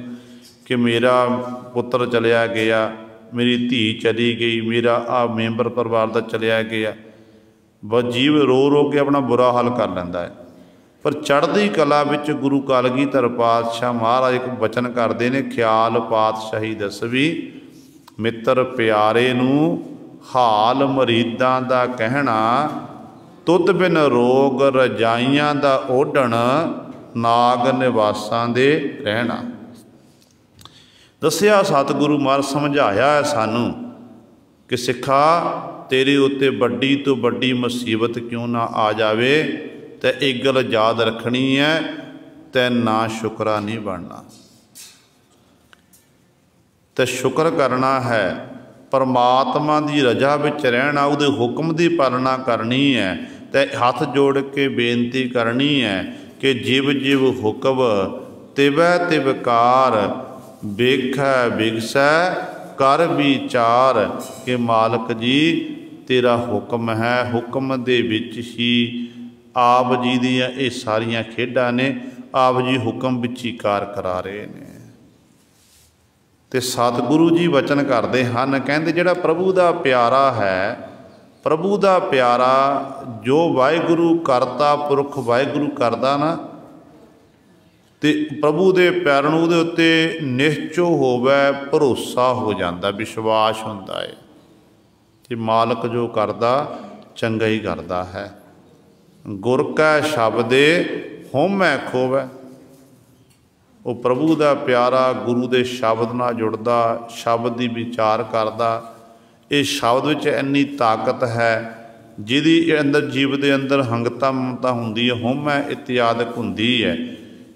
ਕਿ ਮੇਰਾ ਪੁੱਤਰ ਚਲਿਆ ਗਿਆ, ਮੇਰੀ ਧੀ ਚਲੀ ਗਈ, ਮੇਰਾ ਆਹ ਮੈਂਬਰ ਪਰਿਵਾਰ ਦਾ ਚਲਿਆ ਗਿਆ। ਬਸ ਜੀਵ ਰੋ ਰੋ ਕੇ ਆਪਣਾ ਬੁਰਾ ਹਾਲ ਕਰ ਲੈਂਦਾ ਹੈ। ਪਰ ਚੜ੍ਹਦੀ ਕਲਾ ਵਿੱਚ ਗੁਰੂ ਕਲਗੀਧਰ ਪਾਤਸ਼ਾਹ ਮਹਾਰਾਜ ਇੱਕ ਬਚਨ ਕਰਦੇ ਨੇ, ਖਿਆਲ ਪਾਤਸ਼ਾਹੀ ਦਸਵੀ ਮਿੱਤਰ ਪਿਆਰੇ ਨੂੰ ਹਾਲ ਮਰੀਦਾਂ ਦਾ ਕਹਿਣਾ, ਤੁਧ ਬਿਨ ਰੋਗ ਰਜਾਈਆਂ ਦਾ ਓਢਣ, ਨਾਗ ਨਿਵਾਸਾਂ ਦੇ ਰਹਿਣਾ। ਦੱਸਿਆ ਸਤਿਗੁਰੂ ਮਹਾਰਾਜ, ਸਮਝਾਇਆ ਹੈ ਸਾਨੂੰ ਕਿ ਸਿੱਖਾ ਤੇਰੇ ਉੱਤੇ ਵੱਡੀ ਤੋਂ ਵੱਡੀ ਮੁਸੀਬਤ ਕਿਉਂ ਨਾ ਆ ਜਾਵੇ, ਤੇ ਇੱਕ ਗੱਲ ਯਾਦ ਰੱਖਣੀ ਹੈ, ਤੇ ਨਾ ਸ਼ੁਕਰਾ ਨਹੀਂ ਬਣਨਾ, ਤੇ ਸ਼ੁਕਰ ਕਰਨਾ ਹੈ। ਪਰਮਾਤਮਾ ਦੀ ਰਜ਼ਾ ਵਿੱਚ ਰਹਿਣਾ, ਉਹਦੇ ਹੁਕਮ ਦੀ ਪਾਲਣਾ ਕਰਨੀ ਹੈ, ਤੇ ਹੱਥ ਜੋੜ ਕੇ ਬੇਨਤੀ ਕਰਨੀ ਹੈ ਕਿ ਜਿਵ ਜਿਵ ਹੁਕਮ ਤਿਵੈ ਤਿਵਕਾਰ, ਵੇਖੈ ਵਿਗਸੈ ਕਰ ਵਿਚਾਰ। ਕਿ ਮਾਲਕ ਜੀ ਤੇਰਾ ਹੁਕਮ ਹੈ, ਹੁਕਮ ਦੇ ਵਿੱਚ ਹੀ ਆਪ ਜੀ ਦੀਆਂ ਇਹ ਸਾਰੀਆਂ ਖੇਡਾਂ ਨੇ, ਆਪ ਜੀ ਹੁਕਮ ਵਿੱਚ ਹੀ ਕਾਰ ਕਰਾ ਰਹੇ ਨੇ। ਤੇ ਸਤਿਗੁਰੂ ਜੀ ਵਚਨ ਕਰਦੇ ਹਨ, ਕਹਿੰਦੇ ਜਿਹੜਾ ਪ੍ਰਭੂ ਦਾ ਪਿਆਰਾ ਹੈ, ਪ੍ਰਭੂ ਦਾ ਪਿਆਰਾ ਜੋ ਵਾਹਿਗੁਰੂ ਕਰਤਾ ਪੁਰਖ ਵਾਹਿਗੁਰੂ ਕਰਦਾ ਨਾ, ਤੇ ਪ੍ਰਭੂ ਦੇ ਪਿਆਰ ਨੂੰ ਉਹਦੇ ਉੱਤੇ ਨਿਸ਼ਚੋ ਹੋਵੇ, ਭਰੋਸਾ ਹੋ ਜਾਂਦਾ, ਵਿਸ਼ਵਾਸ ਹੁੰਦਾ ਹੈ ਕਿ ਮਾਲਕ ਜੋ ਕਰਦਾ ਚੰਗਾ ਹੀ ਕਰਦਾ ਹੈ। ਗੁਰ ਕੈ ਸ਼ਬਦੇ ਹਉਮੈ ਖੋਵੈ। ਉਹ ਪ੍ਰਭੂ ਦਾ ਪਿਆਰਾ ਗੁਰੂ ਦੇ ਸ਼ਬਦ ਨਾਲ ਜੁੜਦਾ, ਸ਼ਬਦ ਦੀ ਵਿਚਾਰ ਕਰਦਾ। ਇਹ ਸ਼ਬਦ ਵਿੱਚ ਇੰਨੀ ਤਾਕਤ ਹੈ ਜਿਹਦੀ ਅੰਦਰ ਜੀਵ ਦੇ ਅੰਦਰ ਹੰਗਤਾ ਮਮਤਾ ਹੁੰਦੀ ਹੈ, ਹਉਮੈ ਇਤਿਆਦਿਕ ਹੁੰਦੀ ਹੈ,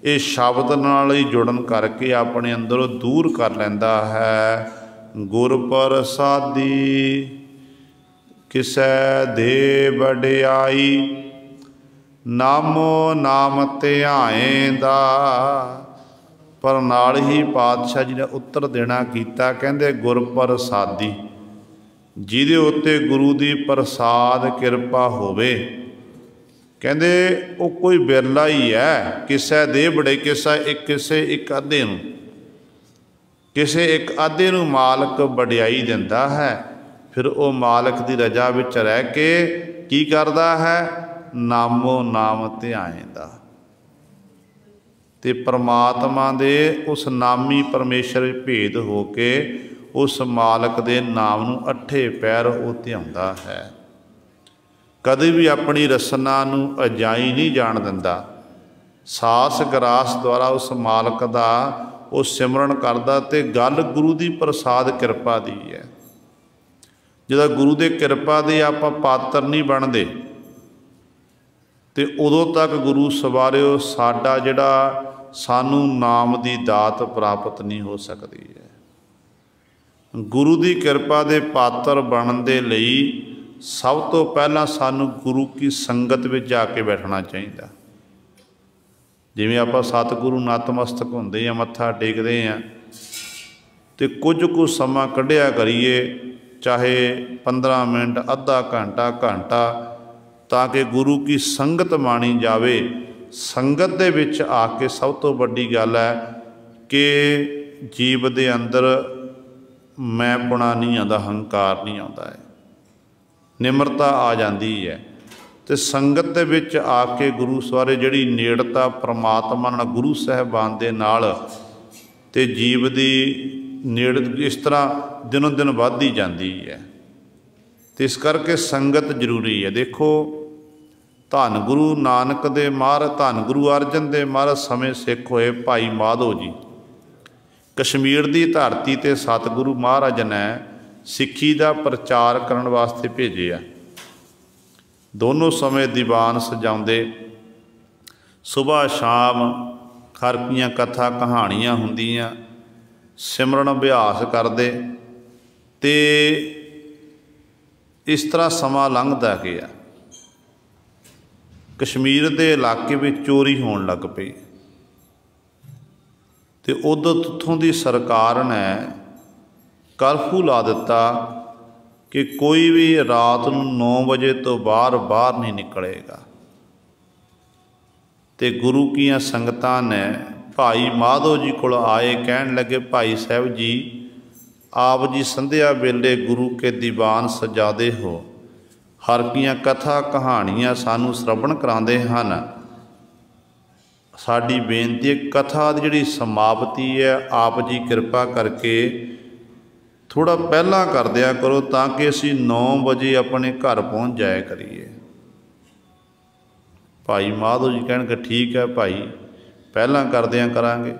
ਇਹ ਸ਼ਬਦ ਨਾਲ ਹੀ ਜੁੜਨ ਕਰਕੇ ਆਪਣੇ ਅੰਦਰੋਂ ਦੂਰ ਕਰ ਲੈਂਦਾ ਹੈ। ਗੁਰ ਪ੍ਰਸਾਦੀ ਕਿਸੈ ਦੇ ਵਡਿਆਈ, ਨਾਮੋ ਨਾਮ ਧਿਆਏਂਦਾ। ਪਰ ਨਾਲ ਹੀ ਪਾਤਸ਼ਾਹ ਜੀ ਨੇ ਉੱਤਰ ਦੇਣਾ ਕੀਤਾ, ਕਹਿੰਦੇ ਗੁਰ ਪ੍ਰਸਾਦੀ, ਜਿਹਦੇ ਉੱਤੇ ਗੁਰੂ ਦੀ ਪ੍ਰਸਾਦ ਕਿਰਪਾ ਹੋਵੇ, ਕਹਿੰਦੇ ਉਹ ਕੋਈ ਬਿਰਲਾ ਹੀ ਹੈ। ਕਿਸੇ ਦੇ ਬੜੇ ਕਿਸੇ ਇੱਕ ਅੱਧੇ ਨੂੰ, ਕਿਸੇ ਇੱਕ ਅੱਧੇ ਨੂੰ ਮਾਲਕ ਵਡਿਆਈ ਦਿੰਦਾ ਹੈ। ਫਿਰ ਉਹ ਮਾਲਕ ਦੀ ਰਜਾ ਵਿੱਚ ਰਹਿ ਕੇ ਕੀ ਕਰਦਾ ਹੈ? ਨਾਮੋ ਨਾਮ ਧਿਆਏਂਦਾ। ਤੇ ਪਰਮਾਤਮਾ ਦੇ ਉਸ ਨਾਮੀ ਪਰਮੇਸ਼ਰ ਭੇਦ ਹੋ ਕੇ ਉਸ ਮਾਲਕ ਦੇ ਨਾਮ ਨੂੰ ਅੱਠੇ ਪੈਰ ਉਹ ਧਿਆਉਂਦਾ ਹੈ। ਕਦੇ ਵੀ ਆਪਣੀ ਰਸਨਾ ਨੂੰ ਅਜਾਈ ਨਹੀਂ ਜਾਣ ਦਿੰਦਾ। ਸਾਸ ਗਰਾਸ ਦੁਆਰਾ ਉਸ ਮਾਲਕ ਦਾ ਉਹ ਸਿਮਰਨ ਕਰਦਾ। ਤੇ ਗੱਲ ਗੁਰੂ ਦੀ ਪ੍ਰਸਾਦ ਕਿਰਪਾ ਦੀ ਹੈ। ਜਦੋਂ ਗੁਰੂ ਦੇ ਕਿਰਪਾ ਦੇ ਆਪਾਂ ਪਾਤਰ ਨਹੀਂ ਬਣਦੇ ਤੇ ਉਦੋਂ ਤੱਕ ਗੁਰੂ ਸਵਾਰਿਓ ਸਾਡਾ ਜਿਹੜਾ ਸਾਨੂੰ ਨਾਮ ਦੀ ਦਾਤ ਪ੍ਰਾਪਤ ਨਹੀਂ ਹੋ ਸਕਦੀ ਹੈ। ਗੁਰੂ ਦੀ ਕਿਰਪਾ ਦੇ ਪਾਤਰ ਬਣਨ ਦੇ ਲਈ ਸਭ ਤੋਂ ਪਹਿਲਾਂ ਸਾਨੂੰ ਗੁਰੂ ਕੀ ਸੰਗਤ ਵਿੱਚ ਜਾ ਕੇ ਬੈਠਣਾ ਚਾਹੀਦਾ। ਜਿਵੇਂ ਆਪਾਂ ਸਤਿਗੁਰੂ ਨਤਮਸਤਕ ਹੁੰਦੇ ਹਾਂ, ਮੱਥਾ ਟੇਕਦੇ ਹਾਂ, ਤੇ ਕੁਝ ਕੁ ਸਮਾਂ ਕੱਢਿਆ ਕਰੀਏ, ਚਾਹੇ 15 ਮਿੰਟ, ਅੱਧਾ ਘੰਟਾ, ਤਾਂ ਕਿ ਗੁਰੂ ਕੀ ਸੰਗਤ ਮਾਣੀ ਜਾਵੇ। ਸੰਗਤ ਦੇ ਵਿੱਚ ਆ ਕੇ ਸਭ ਤੋਂ ਵੱਡੀ ਗੱਲ ਹੈ ਕਿ ਜੀਵ ਦੇ ਅੰਦਰ ਮੈਂ ਪੁਣਾ ਨਹੀਂ ਆਉਂਦਾ, ਹੰਕਾਰ ਨਹੀਂ ਆਉਂਦਾ ਹੈ, ਨਿਮਰਤਾ ਆ ਜਾਂਦੀ ਹੈ। ਤੇ ਸੰਗਤ ਦੇ ਵਿੱਚ ਆ ਕੇ ਗੁਰੂ ਸਵਾਰੇ ਜਿਹੜੀ ਨੇੜਤਾ ਪਰਮਾਤਮਾ ਨਾਲ, ਗੁਰੂ ਸਾਹਿਬਾਨ ਦੇ ਨਾਲ, ਤੇ ਜੀਵ ਦੀ ਨੇੜ ਇਸ ਤਰ੍ਹਾਂ ਦਿਨੋਂ ਦਿਨ ਵੱਧਦੀ ਜਾਂਦੀ ਹੈ। ਤੇ ਇਸ ਕਰਕੇ ਸੰਗਤ ਜ਼ਰੂਰੀ ਹੈ। ਦੇਖੋ, ਧੰਨ ਗੁਰੂ ਨਾਨਕ ਦੇ ਮਹਾਰਾਜ, ਧੰਨ ਗੁਰੂ ਅਰਜਨ ਦੇ ਮਹਾਰਾਜ ਸਮੇਂ ਸਿੱਖ ਹੋਏ ਭਾਈ ਮਾਧੋ ਜੀ। ਕਸ਼ਮੀਰ ਦੀ ਧਰਤੀ 'ਤੇ ਸਤਿਗੁਰੂ ਮਹਾਰਾਜ ਨੇ ਸਿੱਖੀ ਦਾ ਪ੍ਰਚਾਰ ਕਰਨ ਵਾਸਤੇ ਭੇਜਿਆ। ਦੋਨੋਂ ਸਮੇਂ ਦੀਵਾਨ ਸਜਾਉਂਦੇ, ਸੁਬਾਹ ਸ਼ਾਮ ਖਰਕੀਆਂ ਕਥਾ ਕਹਾਣੀਆਂ ਹੁੰਦੀਆਂ, ਸਿਮਰਨ ਅਭਿਆਸ ਕਰਦੇ, ਤੇ ਇਸ ਤਰ੍ਹਾਂ ਸਮਾਂ ਲੰਘਦਾ ਗਿਆ। ਕਸ਼ਮੀਰ ਦੇ ਇਲਾਕੇ ਵਿੱਚ ਚੋਰੀ ਹੋਣ ਲੱਗ ਪਈ, ਤੇ ਉਦੋਂ ਉੱਥੋਂ ਦੀ ਸਰਕਾਰ ਨੇ ਕਰਫਿਊ ਲਾ ਦਿੱਤਾ ਕਿ ਕੋਈ ਵੀ ਰਾਤ ਨੂੰ 9 ਵਜੇ ਤੋਂ ਬਾਹਰ ਨਹੀਂ ਨਿਕਲੇਗਾ। ਤੇ ਗੁਰੂ ਕੀਆਂ ਸੰਗਤਾਂ ਨੇ ਭਾਈ ਮਾਧੋ ਜੀ ਕੋਲ ਆਏ, ਕਹਿਣ ਲੱਗੇ, ਭਾਈ ਸਾਹਿਬ ਜੀ, ਆਪ ਜੀ ਸੰਧਿਆ ਵੇਲੇ ਗੁਰੂ ਕੇ ਦੀਵਾਨ ਸਜਾਦੇ ਹੋ, ਹਰ ਕੀਆਂ ਕਥਾ ਕਹਾਣੀਆਂ ਸਾਨੂੰ ਸ਼ਰਵਣ ਕਰਾਉਂਦੇ ਹਨ। ਸਾਡੀ ਬੇਨਤੀ ਹੈ, ਕਥਾ ਦੀ ਜਿਹੜੀ ਸਮਾਪਤੀ ਹੈ, ਆਪ ਜੀ ਕਿਰਪਾ ਕਰਕੇ ਥੋੜ੍ਹਾ ਪਹਿਲਾਂ ਕਰ ਦਿਆ ਕਰੋ, ਤਾਂ ਕਿ ਅਸੀਂ 9 ਵਜੇ ਆਪਣੇ ਘਰ ਪਹੁੰਚ ਜਾਇਆ ਕਰੀਏ। ਭਾਈ ਮਾਧੋ ਜੀ ਕਹਿਣਗੇ, ਠੀਕ ਹੈ ਭਾਈ, ਪਹਿਲਾਂ ਕਰਦਿਆਂ ਕਰਾਂਗੇ।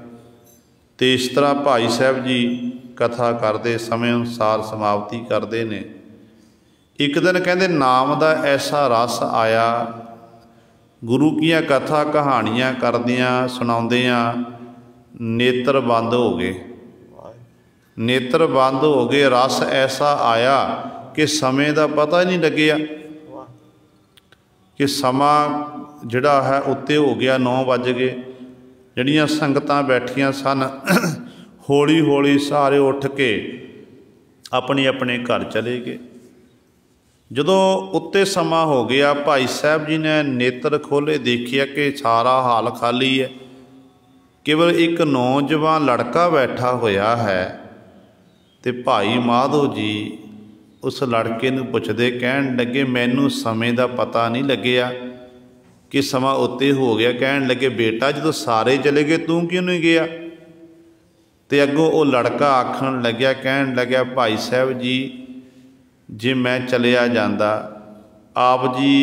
ਤੇ ਇਸ ਤਰ੍ਹਾਂ ਭਾਈ ਸਾਹਿਬ ਜੀ ਕਥਾ ਕਰਦੇ, ਸਮੇਂ ਅਨੁਸਾਰ ਸਮਾਪਤੀ ਕਰਦੇ ਨੇ। ਇੱਕ ਦਿਨ ਕਹਿੰਦੇ ਨਾਮ ਦਾ ਐਸਾ ਰਸ ਆਇਆ, ਗੁਰੂ ਕੀਆਂ ਕਥਾ ਕਹਾਣੀਆਂ ਕਰਦਿਆਂ ਸੁਣਾਉਂਦਿਆਂ ਨੇਤਰ ਬੰਦ ਹੋ ਗਏ। ਨੇਤਰ ਬੰਦ ਹੋ ਗਏ, ਰਸ ਐਸਾ ਆਇਆ ਕਿ ਸਮੇਂ ਦਾ ਪਤਾ ਹੀ ਨਹੀਂ ਲੱਗਿਆ, ਕਿ ਸਮਾਂ ਜਿਹੜਾ ਹੈ ਉੱਤੇ ਹੋ ਗਿਆ, 9 ਵੱਜ ਗਏ। ਜਿਹੜੀਆਂ ਸੰਗਤਾਂ ਬੈਠੀਆਂ ਸਨ, ਹੌਲੀ ਹੌਲੀ ਸਾਰੇ ਉੱਠ ਕੇ ਆਪਣੇ ਆਪਣੇ ਘਰ ਚਲੇ ਗਏ। ਜਦੋਂ ਉੱਤੇ ਸਮਾਂ ਹੋ ਗਿਆ, ਭਾਈ ਸਾਹਿਬ ਜੀ ਨੇ ਨੇਤਰ ਖੋਲ੍ਹੇ, ਦੇਖਿਆ ਕਿ ਸਾਰਾ ਹਾਲ ਖਾਲੀ ਹੈ। ਕੇਵਲ ਇੱਕ ਨੌਜਵਾਨ ਲੜਕਾ ਬੈਠਾ ਹੋਇਆ ਹੈ, ਤੇ ਭਾਈ ਮਾਧੋ ਜੀ उस लड़के नूं पुछदे, कहण लगे मैनू समय का पता नहीं लग्या कि समा उत्ते हो गया। कहण लगे बेटा जो सारे चले गए तू क्यों नहीं गया? तो अगों वो लड़का आखण लग्या, कहण लग्या भाई साहब जी जे मैं चलिया जांदा, आप जी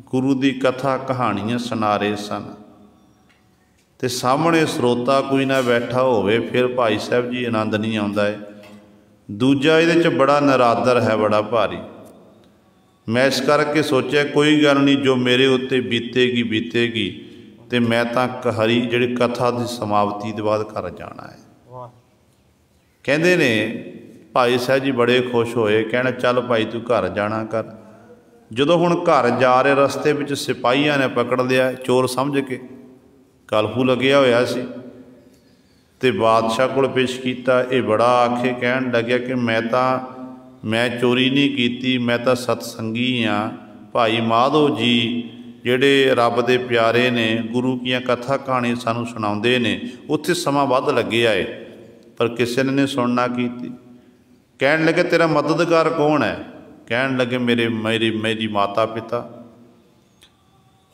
गुरु की कथा कहानियाँ सुना रहे सन ते सामने स्रोता कोई ना बैठा होवे, फिर भाई साहब जी आनंद नहीं आउंदा है। दूजा ये च बड़ा निरादर है, बड़ा भारी। मैं इस करके सोचा कोई गल नहीं, जो मेरे उत्ते बीतेगी बीतेगी, तो मैं तो हरी जी कथा की समाप्ति के बाद घर जाना है। कहते ने भाई साहब जी बड़े खुश होए, कहना चल भाई तू घर जाना कर। जो हुण घर जा रहे रस्ते में सिपाहियों ने पकड़ लिया, चोर समझ के कालफू लग्या होया सी ते बादशाह को पेश किया। ये बड़ा आखे, कहन लग्या कि मैं चोरी नहीं की, मैं तो सतसंगी हाँ। भाई माधो जी जिहड़े रब दे प्यारे ने, गुरु की कथा कहानी सानू सुणाउंदे ने, उत्थे समा वध लग्या है, पर किसी ने नहीं सुनना की। कहन लगे तेरा मददगार कौन है? कहन लगे मेरे मेरी मेरी माता पिता।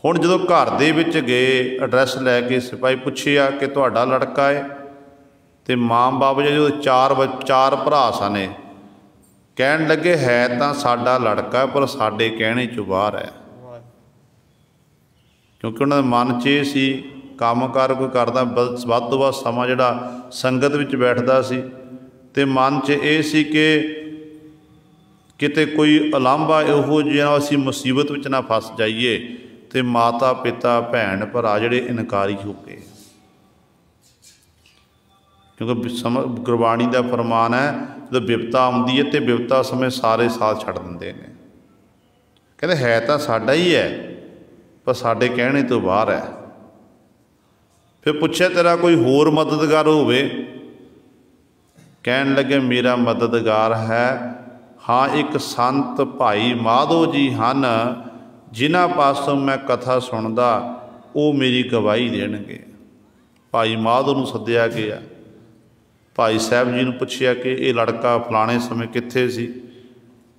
हुण जदों घर दे विच गए, एड्रैस लैके सिपाही पुछिया कि तुहाडा लड़का है, तो माँ बाप जी जो चार भरा सने, कहन लगे है तो साडा लड़का पर साडे कहने चों बाहर है। क्योंकि उन्होंने मन च ये सी काम कार कोई करदा, वध तो वध समा जिहड़ा संगत विच बैठदा सी, ते मन च ये सी कि किते कोई उलांभा इहो जिहा असीं मुसीबत विच ना फस जाइए, ते माता पिता भैन भरा जिहड़े इनकारी हो गए। क्योंकि गुरबाणी का फरमान है जो विपता आती है तो विपता समय सारे साथ छड़ देंगे ने। कहते है तो साडा ही है पर साडे कहने तो बाहर है। फिर पूछे तेरा कोई होर मददगार होवे? कहन लगे मेरा मददगार है हाँ एक संत भाई माधो जी हन, जिन्हां पासों मैं कथा सुनदा वो मेरी गवाही देणगे। भाई माधो नूं सद्दिया गया। भाई साहब जी ने पूछया कि ये लड़का फलाने समय कित्थे सी?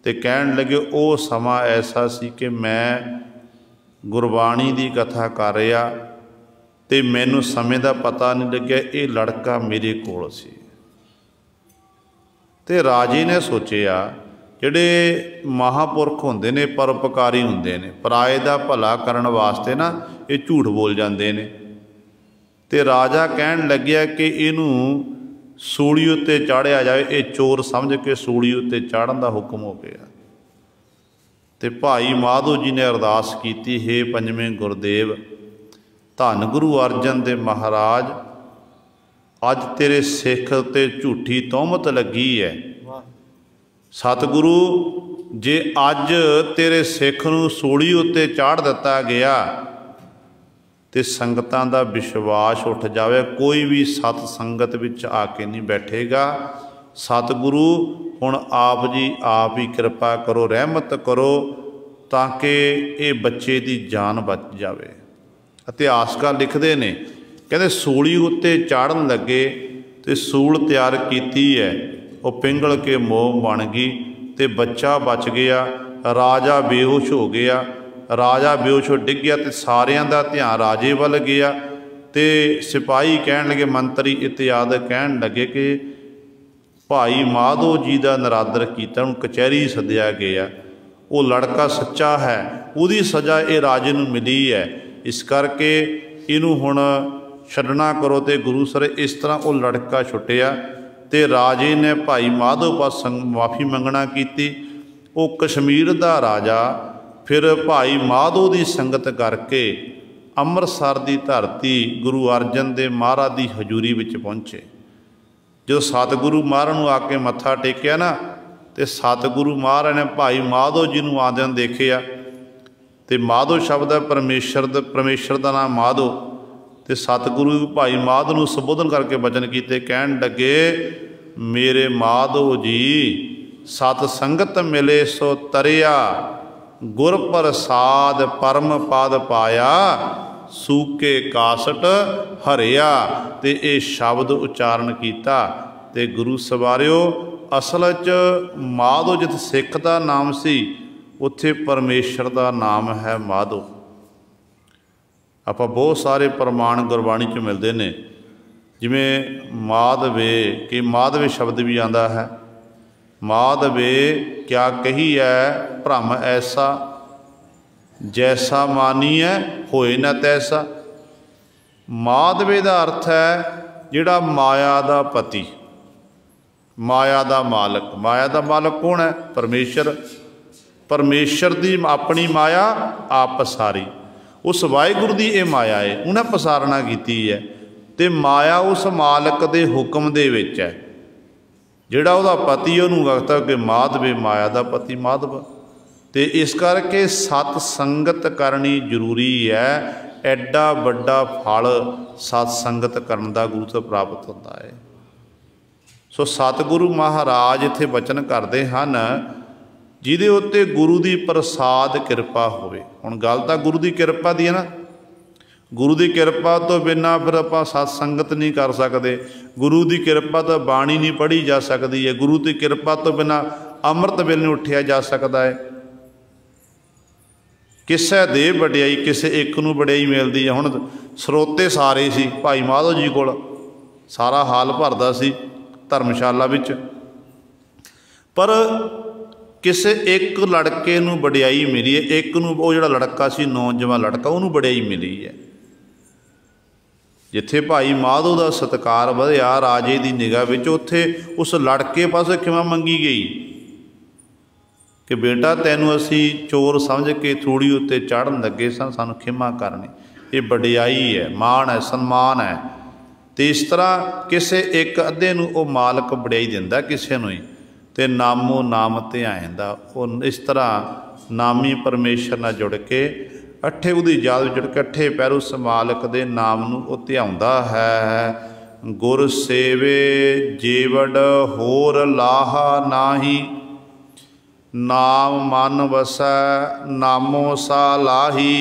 ते कहन लगे वो समा ऐसा सी कि मैं गुरबाणी की कथा कर रहा ते मैनू समय का पता नहीं लग्या, ये लड़का मेरे कोल सी। ते राजे ने सोचिया जिहड़े महापुरख हुंदे ने परोपकारी हुंदे ने, पराए दा भला करन वास्ते ना ये झूठ बोल जाते हैं। ते राजा कहन लग्या कि इनू सूली उत्ते चाढ़िया जाए, ये चोर समझ के सूली उत्ते चाढ़न का हुक्म हो गया। तो भाई माधो जी ने अरदास की, हे पंजवें गुरदेव धन गुरु अर्जन देव महाराज, अज तेरे सिख ते झूठी तोहमत लगी है। सतगुरु जे अज तेरे सिख नूं सूली उत्ते चाढ़ दिता गया तो संगतां दा विश्वास उठ जाए, कोई भी सत संगत विच आके नहीं बैठेगा। सतगुरु हुण आप जी आप ही कृपा करो, रहमत करो ताकि ये बच्चे की जान बच जाए। इतिहासकार लिखते ने, कहते सूली उत्ते चाढ़न लगे तो सूल तैयार की है, वो पिंगल के मोह बन गई तो बच्चा बच गया। राजा बेहोश हो गया, राजा बेहोश डिग गया तो सारियां दा ध्यान राजे वाल गया। तो सिपाही कहन लगे, मंत्री इत्यादि कहन लगे कि भाई माधो जी का नरादर किया, उन्हें कचहरी सद्या गया, वो लड़का सच्चा है, उसकी सज़ा ये राजे नूं मिली है, इस करके इनू हुण छड्डना करो। तो गुरु सर इस तरह वो लड़का छुटिया तो राजे ने भाई माधो पास माफ़ी मंगना की। वो कश्मीर का राजा फिर भाई माधो की संगत करके अमृतसर की धरती गुरु अर्जन देव महाराज की हजूरी में पहुँचे। जो सतगुरु महाराज नूं आके मत्था टेकिया ना, तो सतगुरु महाराज ने भाई माधो जी नूं आदियां देखिया। तो माधो शब्द है परमेश्वर का नाम माधो। तो सतगुरु भाई माधो नूं संबोधन करके वचन किए, कहन लगे मेरे माधो जी सत संगत मिले सो तरिया, गुर प्रसाद परम पद पाया, सूके कासट हरिया। तो ये शब्द उच्चारण किया ते गुरु सवारियो असल च माधो जिथे सिख का नाम सी उत्थे परमेश्वर का नाम है माधो। आपां बहुत सारे प्रमाण गुरबाणी च मिलते हैं, जिमें माधवे कि माधवे शब्द भी आंदा है, माधवे क्या कही है भ्रम ऐसा, जैसा मानीए होए न तैसा। माधवे का अर्थ है जिहड़ा माया का पति, माया का मालक। माया का मालक कौन है? परमेश्वर। परमेश्वर की अपनी माया आप पसारी, उस वाहिगुरू की ये माया है, उन्हें पसारना की है, तो माया उस मालक के हुक्म दे विच है। जिहड़ा उहदा पति उहनूं आखदा कि माधवे, माया का पति माधव। तो इस करके सतसंगत करनी जरूरी है। एडा वड्डा फल सतसंगत करन दा गुरु तो प्राप्त होता है। सो सतगुरु महाराज इत्थे वचन करते हैं, जिहदे उत्ते गुरु की प्रसाद किरपा होवे। हुण गल तां गुरु की किरपा दी है ना, गुरु की किरपा तो बिना फिर आपां सतसंगत नहीं कर सकते। गुरु की किरपा तो बाणी नहीं पढ़ी जा सकती है। गुरु की किरपा तो बिना अमृत वेले नहीं उठिया जा सकता है। किसे दे वड्याई किसे एक नूं वड्याई मिलती है। हुण स्रोते सारे सी भाई माधो जी कोल, सारा हाल भरदा सी धर्मशाला विच, पर किसे एक लड़के नूं वड्याई मिली है। एक नूं वो जिहड़ा लड़का सी, नौजवान लड़का, उहनूं वड्याई मिली है। जिथे भाई माधो का सत्कार वधिया राजे की निगाह विच, उत्थे उस लड़के पासे खिमा मंगी गई कि बेटा तैनूं असी चोर समझ के थोड़ी उत्ते चढ़न लगे सन, सानूं खिमा करनी। ये वड्याई है, मान है, सन्मान है। तो इस तरह किसे एक अद्धे नूं वो मालक वड्याई दिंदा किसे नूं ही, ते नामो नाम ते आंदा। वो इस तरह नामी परमेश्वर नाल जुड़ के अठे उहदी याद जुड़ के अठे पैर उस मालक दे नाम नूं वो ध्याउंदा है। गुर सेवे जेवड़ होर लाहा नाही, नाम मन वसै नामो सा लाही।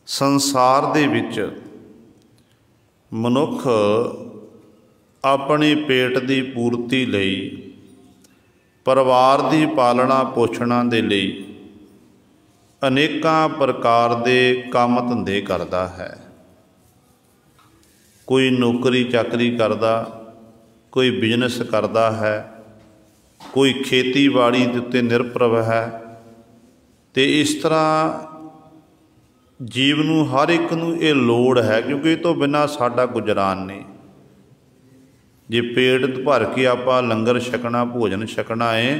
संसार दे विच मनुख अपने पेट की पूर्ति लई, परिवार की पालना पोषणा दे लई अनेकां प्रकार के काम धंधे करता है। कोई नौकरी चाकरी करता, कोई बिजनेस करता है, कोई खेतीबाड़ी के उत्ते निर्भर है। तो इस तरह जीव नूं हर एक नूं ये लोड़ है, क्योंकि इस तो बिना साडा गुजरान नहीं। जे पेट भर के आपां लंगर छकना, भोजन छकना है,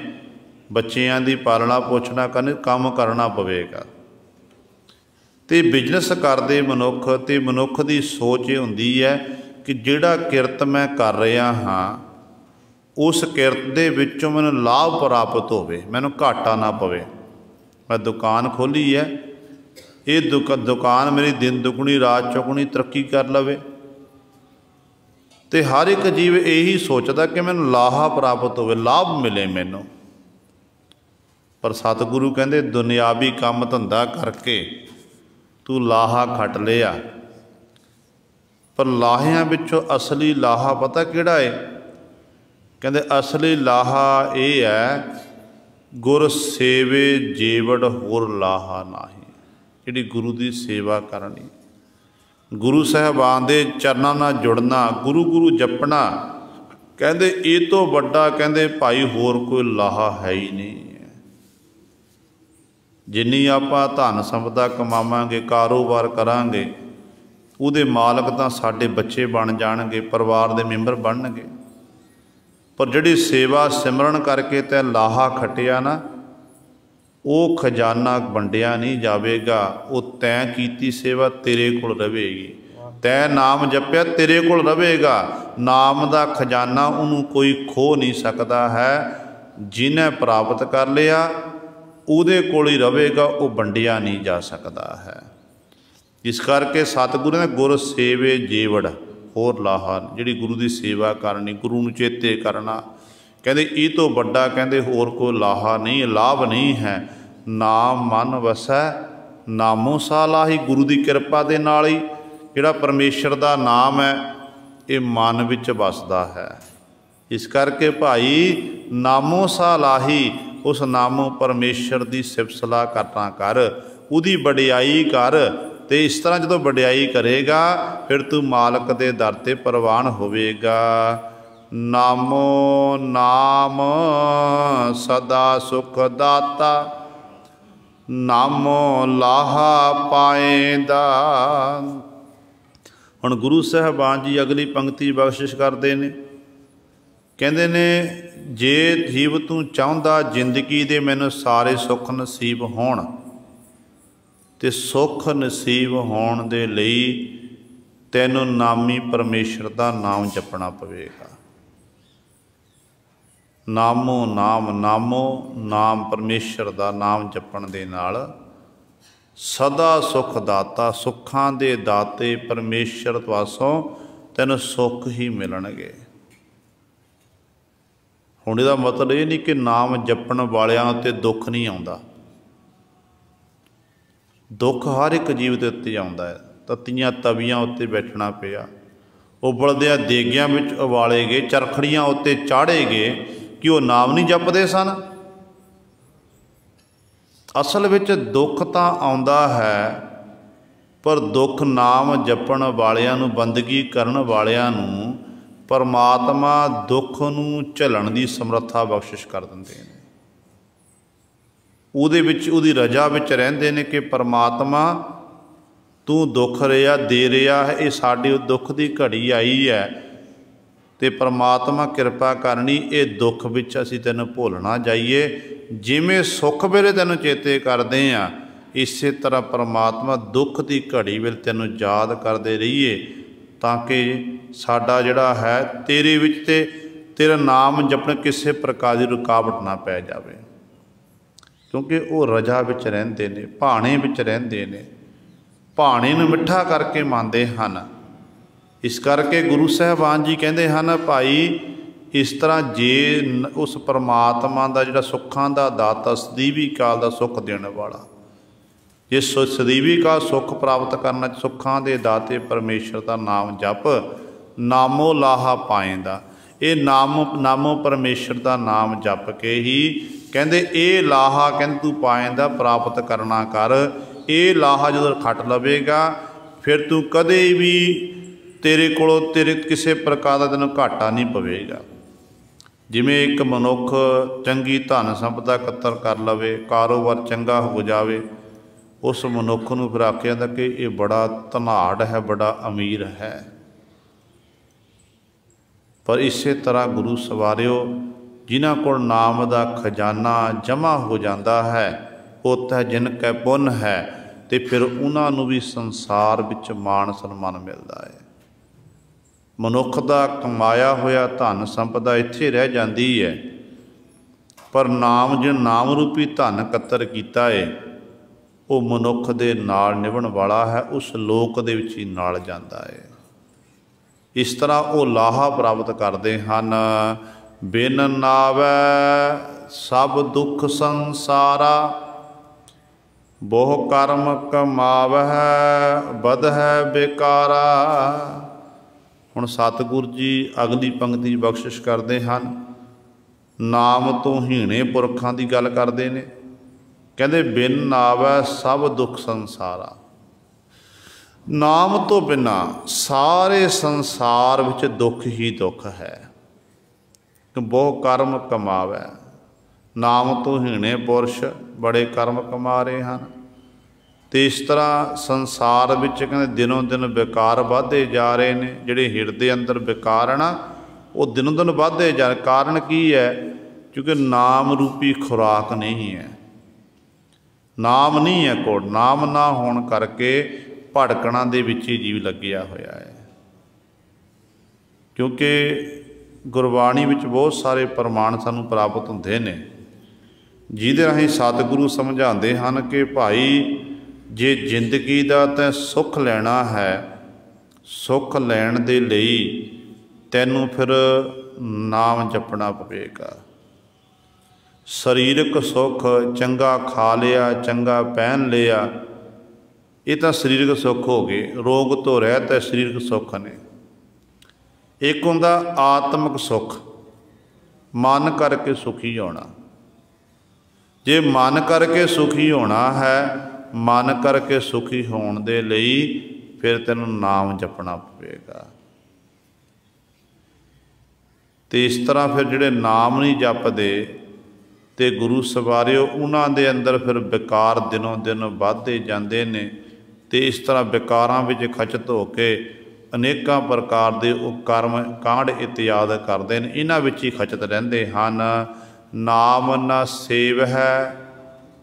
बच्चियां दी पालना पोषणा करनी, काम करना पवेगा। तो बिजनेस करते मनुख, तो मनुख की सोच ये हुंदी है कि जिहड़ा किरत मैं कर रहा हाँ, उस किरत दे विचों मैनूं लाभ प्राप्त होवे, मैनूं घाटा ना पवे। मैं दुकान खोली है, ये दुकान मेरी दिन दुगनी रात चौगुनी तरक्की कर लवे। तो हर एक जीव यही सोचता कि मैनूं लाहा प्राप्त होवे, लाभ मिले मैनूं। पर सतगुरु कहते दुनियावी काम धंधा करके तू लाहा खट लिया, पर लाहियां विचों असली लाहा पता किहड़ा है? कहते असली लाहा ये है, गुर सेवे जेवड़ होर लाहा नाही। जिहड़ी गुरु की सेवा करनी, गुरु साहबान दे चरनां नाल जुड़ना, गुरु गुरु जपना, कहते ये तो वड्डा कहते भाई होर कोई लाहा है ही नहीं। जिन्नी आपां धन संपदा कमावांगे, कारोबार करांगे, उहदे मालक तां साडे बच्चे बन जाणगे, परिवार दे मैंबर बनणगे। पर जिहड़ी सेवा सिमरन करके तैं लाहा खटिया ना, वो खजाना वंडिया नहीं जावेगा। वो तैं कीती सेवा तेरे कोल रवेगी, तैं नाम जपिया तेरे कोल रवेगा। नाम दा खजाना उन्होंने कोई खो नहीं सकता है। जिन्हें प्राप्त कर लिया उहदे कोल ही रवेगा, वो वंडिया नहीं जा सकता है। इस करके सतगुरु ने गुर सेवे जेवड़ होर लाहा, जिहड़ी गुरु की सेवा करनी, गुरु नूं चेते करना, कहते ये तो वड्डा कहते होर कोई लाहा नहीं, लाभ नहीं है। नाम मन वसै नामो सा लाही, गुरु की कृपा के नाल ही जिहड़ा परमेश्वर का नाम है ये मन विच वसदा है। इस करके भाई नामो सालाही, उस नामो परमेश्वर की सिफत सलाह करना कर, उहदी वडियाई कर। तो इस तरह जो वडियाई करेगा फिर तू मालक के दर ते प्रवान होवेगा। नामो नाम सदा सुख दाता, नामो लाहा पाएंदा। हुण गुरु साहबान जी अगली पंक्ति बख्शिश करते हैं, कहते ने जे जीव तू चाहुंदा जिंदगी दे मैनू सारे सुख नसीब होण, ते सुख नसीब होण दे लई तैनू नामी परमेश्वर का नाम जपना पवेगा। नामो नाम, नामो नाम परमेश्वर का नाम जपण दे नाल सदा सुख दाता, सुखां दे दाते परमेश्वर पासों तैनू सुख ही मिलणगे। हुण इहदा मतलब ये नहीं कि नाम जपण वालियां उत्ते दुख नहीं आउंदा। दुख हर एक जीव के उत्ते आउंदा है। तत्तियां तवियां उत्ते बैठना पिया, उबलदियां देगियां विच उबाले गए, चरखड़ियां उत्ते चाढ़े गए कि वो नाम नहीं जपदे सन। असल विच दुख तां आउंदा है, पर दुख नाम जपण वालियां नूं, बंदगी करन वालियां नूं परमात्मा दुख नूं झलण की समर्था बख्शिश कर दिंदे ने। उहदे विच उहदी रजा विच रहिंदे ने कि परमात्मा तू दुख रिहा दे रिहा है, ये साडी दुख की घड़ी आई है, तो परमात्मा कृपा करनी ये दुख विच असीं तैनूं भुल ना जाइए। जिवें सुख वेले तैनूं चेते करदे आ, इसे तरह परमात्मा दुख की घड़ी वेले तैनूं याद करदे रहिए, ताकि साडा जिहड़ा है तेरे विच ते तेरा नाम जपण किसी प्रकार की रुकावट ना पै जावे। क्योंकि वो रजा विच रहिंदे ने, भाणे विच रहिंदे ने, भाणे नूं मिठा करके मंनदे हन। इस करके गुरु साहबान जी कहते हैं भाई इस तरह जे उस परमात्मा का जिहड़ा सुखां का दाता, सदीवी काल का सुख देने वाला, जे सदीवी काल सुख प्राप्त करना, सुखां दे दाते परमेश्वर का नाम जप, नामो लाहा पाएंदा। ये नामो परमेश्वर का नाम जप के ही कहते ये लाहा कहते तू पाएंदा प्राप्त करना कर। ये लाहा जो खट लवेगा फिर तू कदे भी तेरे कोलों तेरे किसी प्रकार का तेनों घाटा नहीं पवेगा। जिमें एक मनुख चंगी धन संपदा इकत्तर कर लवे, कारोबार चंगा हो जाए, उस मनुख नूं फिर आख्या जाता कि ये बड़ा धनाड़ है, बड़ा अमीर है। पर इसे तरह गुरु सवारियो जिन्हां कोल नाम का खजाना जमा हो जाता है, उत है जिन कै पुन है, तो फिर उन्होंने भी संसार विच मान सन्मान मिलता है। मनुख का कमाया होया धन संपदा इत्थे रह जाती है, पर नाम जो नाम रूपी धन इकत्तर किया है वो मनुख दे नाल निभण वाला है, उस लोक दे विच ही नाल जाता है। इस तरह वो लाहा प्राप्त करते हैं। बिन नावै सब दुख संसारा, बहु कर्म कमावह बधह बेकारा। हुण सतगुरु जी अगली पंक्ति बख्शिश करते हैं, नाम तो हीणे पुरखां की गल करते हैं। कहते बिन नावै सब दुख संसारा, नाम तो बिना सारे संसार विच दुख ही दुख है। बहु कर्म कमावै, नाम तो हीणे पुरुष बड़े कर्म कमा रहे हैं। तो इस तरह संसार विच कहते दिनों दिन विकार वधदे जा रहे हैं। जिहड़े हिरदे अंदर विकार है ना, वो दिनों दिन वधदे जा रहे। कारण की है? क्योंकि नाम रूपी खुराक नहीं है, नाम नहीं है कोल। नाम ना होने करके भड़कणा दे विच ही जीव लग्या होया है। क्योंकि गुरबाणी विच बहुत सारे प्रमाण सानूं प्राप्त हुंदे ने, जिहदे राहीं सतगुरु समझाते हैं कि भाई जे जिंदगी का तैं सुख लेना है, सुख लैण दे लई तैनूं फिर नाम जपना पवेगा। शरीरक सुख चंगा खा लिया, चंगा पहन लिया, ये तो शरीरक सुख हो गए। रोग तो रहत है शरीरक सुख ने, एक हुंदा आत्मक सुख, मन करके सुखी होना। जे मन करके सुखी होना है, मन करके सुखी होने दे लई फिर तैनूं नाम जपना पवेगा। तो इस तरह फिर जिहड़े नाम नहीं जपदे ते गुरु सवारिओ, उन्हां दे अंदर फिर विकार दिनों दिन वधदे जांदे ने। ते इस तरह विकारां विच खचत हो के अनेकां प्रकार दे वो कर्म कांड इत्यादि करते हैं, इन्हां विच ही खचत रहिंदे हन। नाम न सेवहै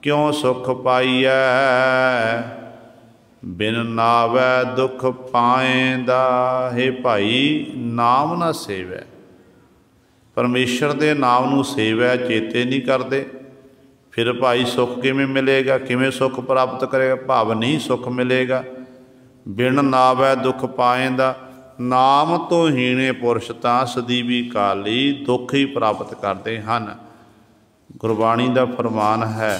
क्यों सुख पाईऐ, बिन नावै दुख पाएंदा। हे भाई, नाम न सेवै, परमेश्वर के नाम नूं सेवै चेते नहीं करते, फिर भाई सुख किवें मिलेगा, किवें सुख प्राप्त करेगा, भाव नहीं सुख मिलेगा। बिन नावै दुख पाएंदा, नाम तो हीणे पुरुष तां सदीवी काली दुख ही प्राप्त करते हैं। गुरबाणी का फरमान है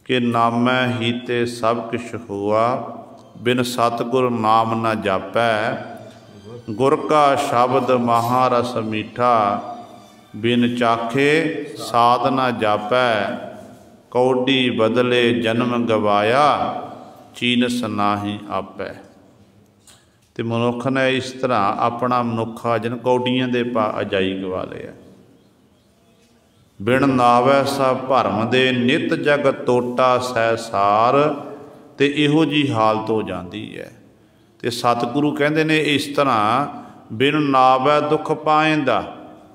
कि नामै ही ते सब किछ हुआ, बिन सतगुर नाम न जापै। गुर का शब्द महारस मीठा, बिन चाखे साध न जापै। कौडी बदले जन्म गवाया, चीनस नाहीं आपै। तो मनुख ने इस तरह अपना मनुखा जन कौडियां दे पा अजाई गवा लिया। बिन नावै सब भरम दे, नित जग तोटा सहसार। तो इहो जी हालत हो जाती है। तो सतगुरु कहते ने इस तरह बिन नावै दुख पाएंदा,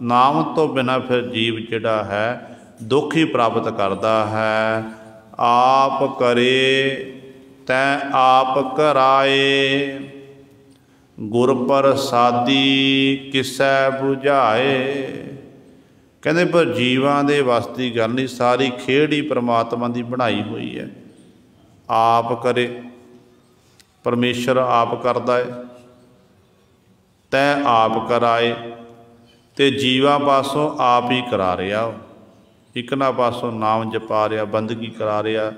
नाम तो बिना फिर जीव जिहड़ा है दुख ही प्राप्त करता है। आप करे तैं आप कराए, गुर प्रसादी किसै बुझाए। कहते पर जीवां दे वस की गल नहीं, सारी खेड़ ही परमात्मा की बनाई हुई है। आप करे, परमेश्वर आप करता है, तैं आप कराए, तो जीवां पासों आप ही करा रहा। इकना पासों नाम जपा रहा, बंदगी करा रहा,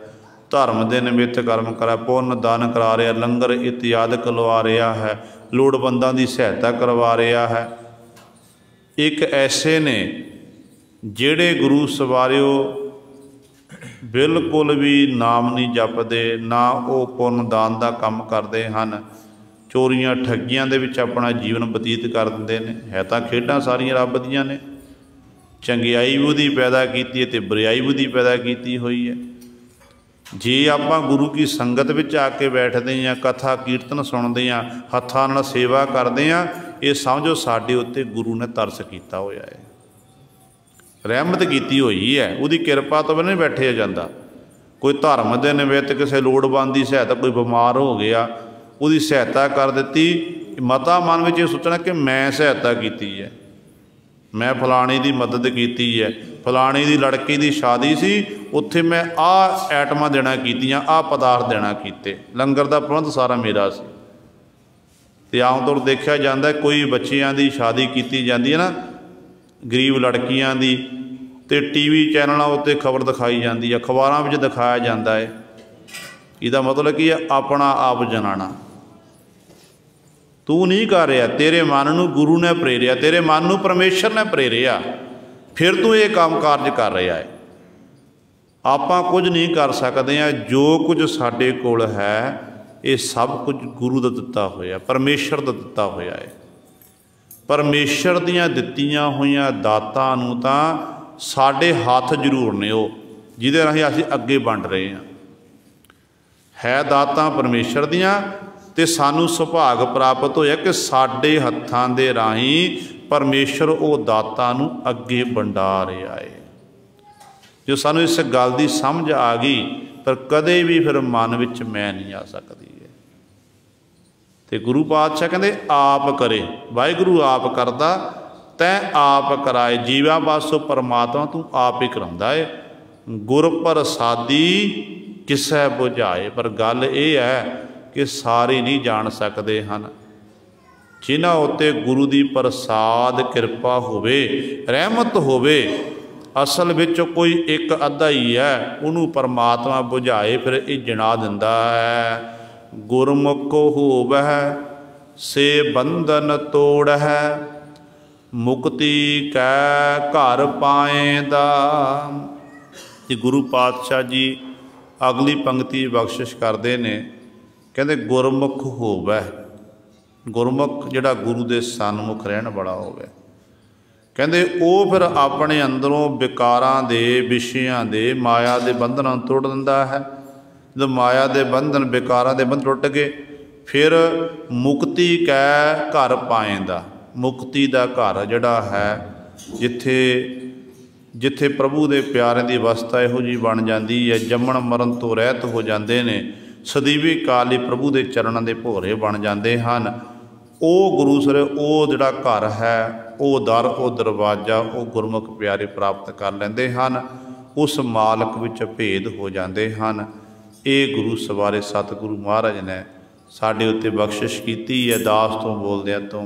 धर्म के निमित्त कर्म करा, पुण्य दान करा रहा, लंगर इत्यादि करवा रहा है, लोड़वंदां की सहायता करवा रहा है। एक ऐसे ने जिहड़े गुरु सवारिओ बिल्कुल भी नाम नहीं जपदे, ना वो पुण्य दान का काम करते हैं, चोरियां ठगियां दे विच अपना जीवन बतीत कर दिंदे ने। है तां खेडां सारियां रब दियां ने, चंगियाई भी उहदी पैदा कीती है ते बुराई भी उहदी पैदा कीती हुई है। जे आपां गुरु की संगत विच आके बैठते हैं, कथा कीर्तन सुनते हैं, हत्थां नाल सेवा करते हैं, ये समझो साडे उत्ते गुरु ने तरस कीता होया है, रहमत कीती हुई है। उहदी किरपा तो भी नहीं बैठे जाता। कोई धर्म के निमित्त किसी लोड़वंद की सहायता, कोई बीमार हो गया, उसकी सहायता कर दी, मता मन में सोचना कि मैं सहायता की है, मैं फलाने की मदद की है, फलाने की लड़की की शादी सी, उत्थे मैं आ आइटमां देना कीतियां, आ पदार्थ देना कीते, लंगर का प्रबंध सारा मेरा सी। ते आम तौर देखा जाता है कोई बच्चियां की शादी की जाती है ना, गरीब लड़कियां की, तो टीवी चैनलों उत्ते खबर दिखाई जाती है, अखबारों में दिखाया जाता है। इसका मतलब की है अपना आप जनाना। तू नहीं कर रहा, तेरे मन नूं गुरु ने प्रेरिया, तेरे मन नूं परमेश्वर ने प्रेरिया, फिर तू ये काम कार्य कर रहा है। आपां कुछ नहीं कर सकते हैं, जो कुछ साडे कोल है ये सब कुछ गुरु का दिता होया, परमेश्वर का दिता होया है। परमेश्वर दियां दित्तियां होईयां दातां नूं तां साडे हत्थ जरूर ने, वो जिहदे राहीं असीं अगे वंड रहे हैं, है दातां परमेश्वर दियां। ते सानू सुभाग प्राप्त होया कि साडे हत्थां दे राहीं परमेश्वर वो दातां नूं अगे वंडा रहा है। जो सानू इस गल की समझ आ गई, पर कदे भी फिर मन विच मैं नहीं आ सकती है। ते गुरु पातशाह कहते आप करे, वाहिगुरु आप करदा, तैं आप कराए। जीवा पासों परमात्मा तू आप ही करांदा है। गुर प्रसादी किसै बुझाए, पर गल यह है कि सारे नहीं जान सकते हैं। जिन्हां उत्ते गुरु की प्रसाद कृपा होवे, रहमत होवे, असल विच कोई एक अद्धा ही है, उन्होंने परमात्मा बुझाए फिर ये जना दिंदा है। गुरमुख होवै से बंधन तोड़ है, मुक्ति कै घर पाएंदा। ते गुरु पातशाह जी अगली पंक्ति बख्शिश करते ने, कहते गुरमुख होवै, गुरमुख जिहड़ा गुरु दे सन्मुख रहन वाला होवे, कहते वो फिर अपने अंदरों विकारां दे विषयां दे माया दे बंधनां तोड़ दिंदा है। जब माया दे बंधन विकारां दे बंधन टुट गए फिर मुक्ति कै घर पाएंदा, मुक्ति दा घर जिहड़ा है जिथे जिथे प्रभु दे प्यारे की अवस्था इहो जी बन जाती है, जम्मण मरण तो रहत हो जाते हैं, सदीवी काल ही प्रभु के चरणों के भोरे बन जाते हैं। वो गुरु सर वो जिहड़ा घर है, वो दर वो दरवाजा वो गुरमुख प्यारे प्राप्त कर लेंदे हैं, उस मालक विच भेद हो जाते हैं। ये गुरु सवारे सतगुरु महाराज ने साडे उत्ते बख्शिश की है। दास तो बोलदियां तो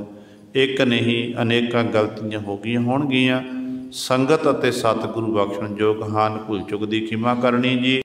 एक नहीं अनेकां गलतियां हो गई होणगियां, संगत अते सतगुरु बख्शण जोग हान, भुल चुक दी खिमा करनी जी।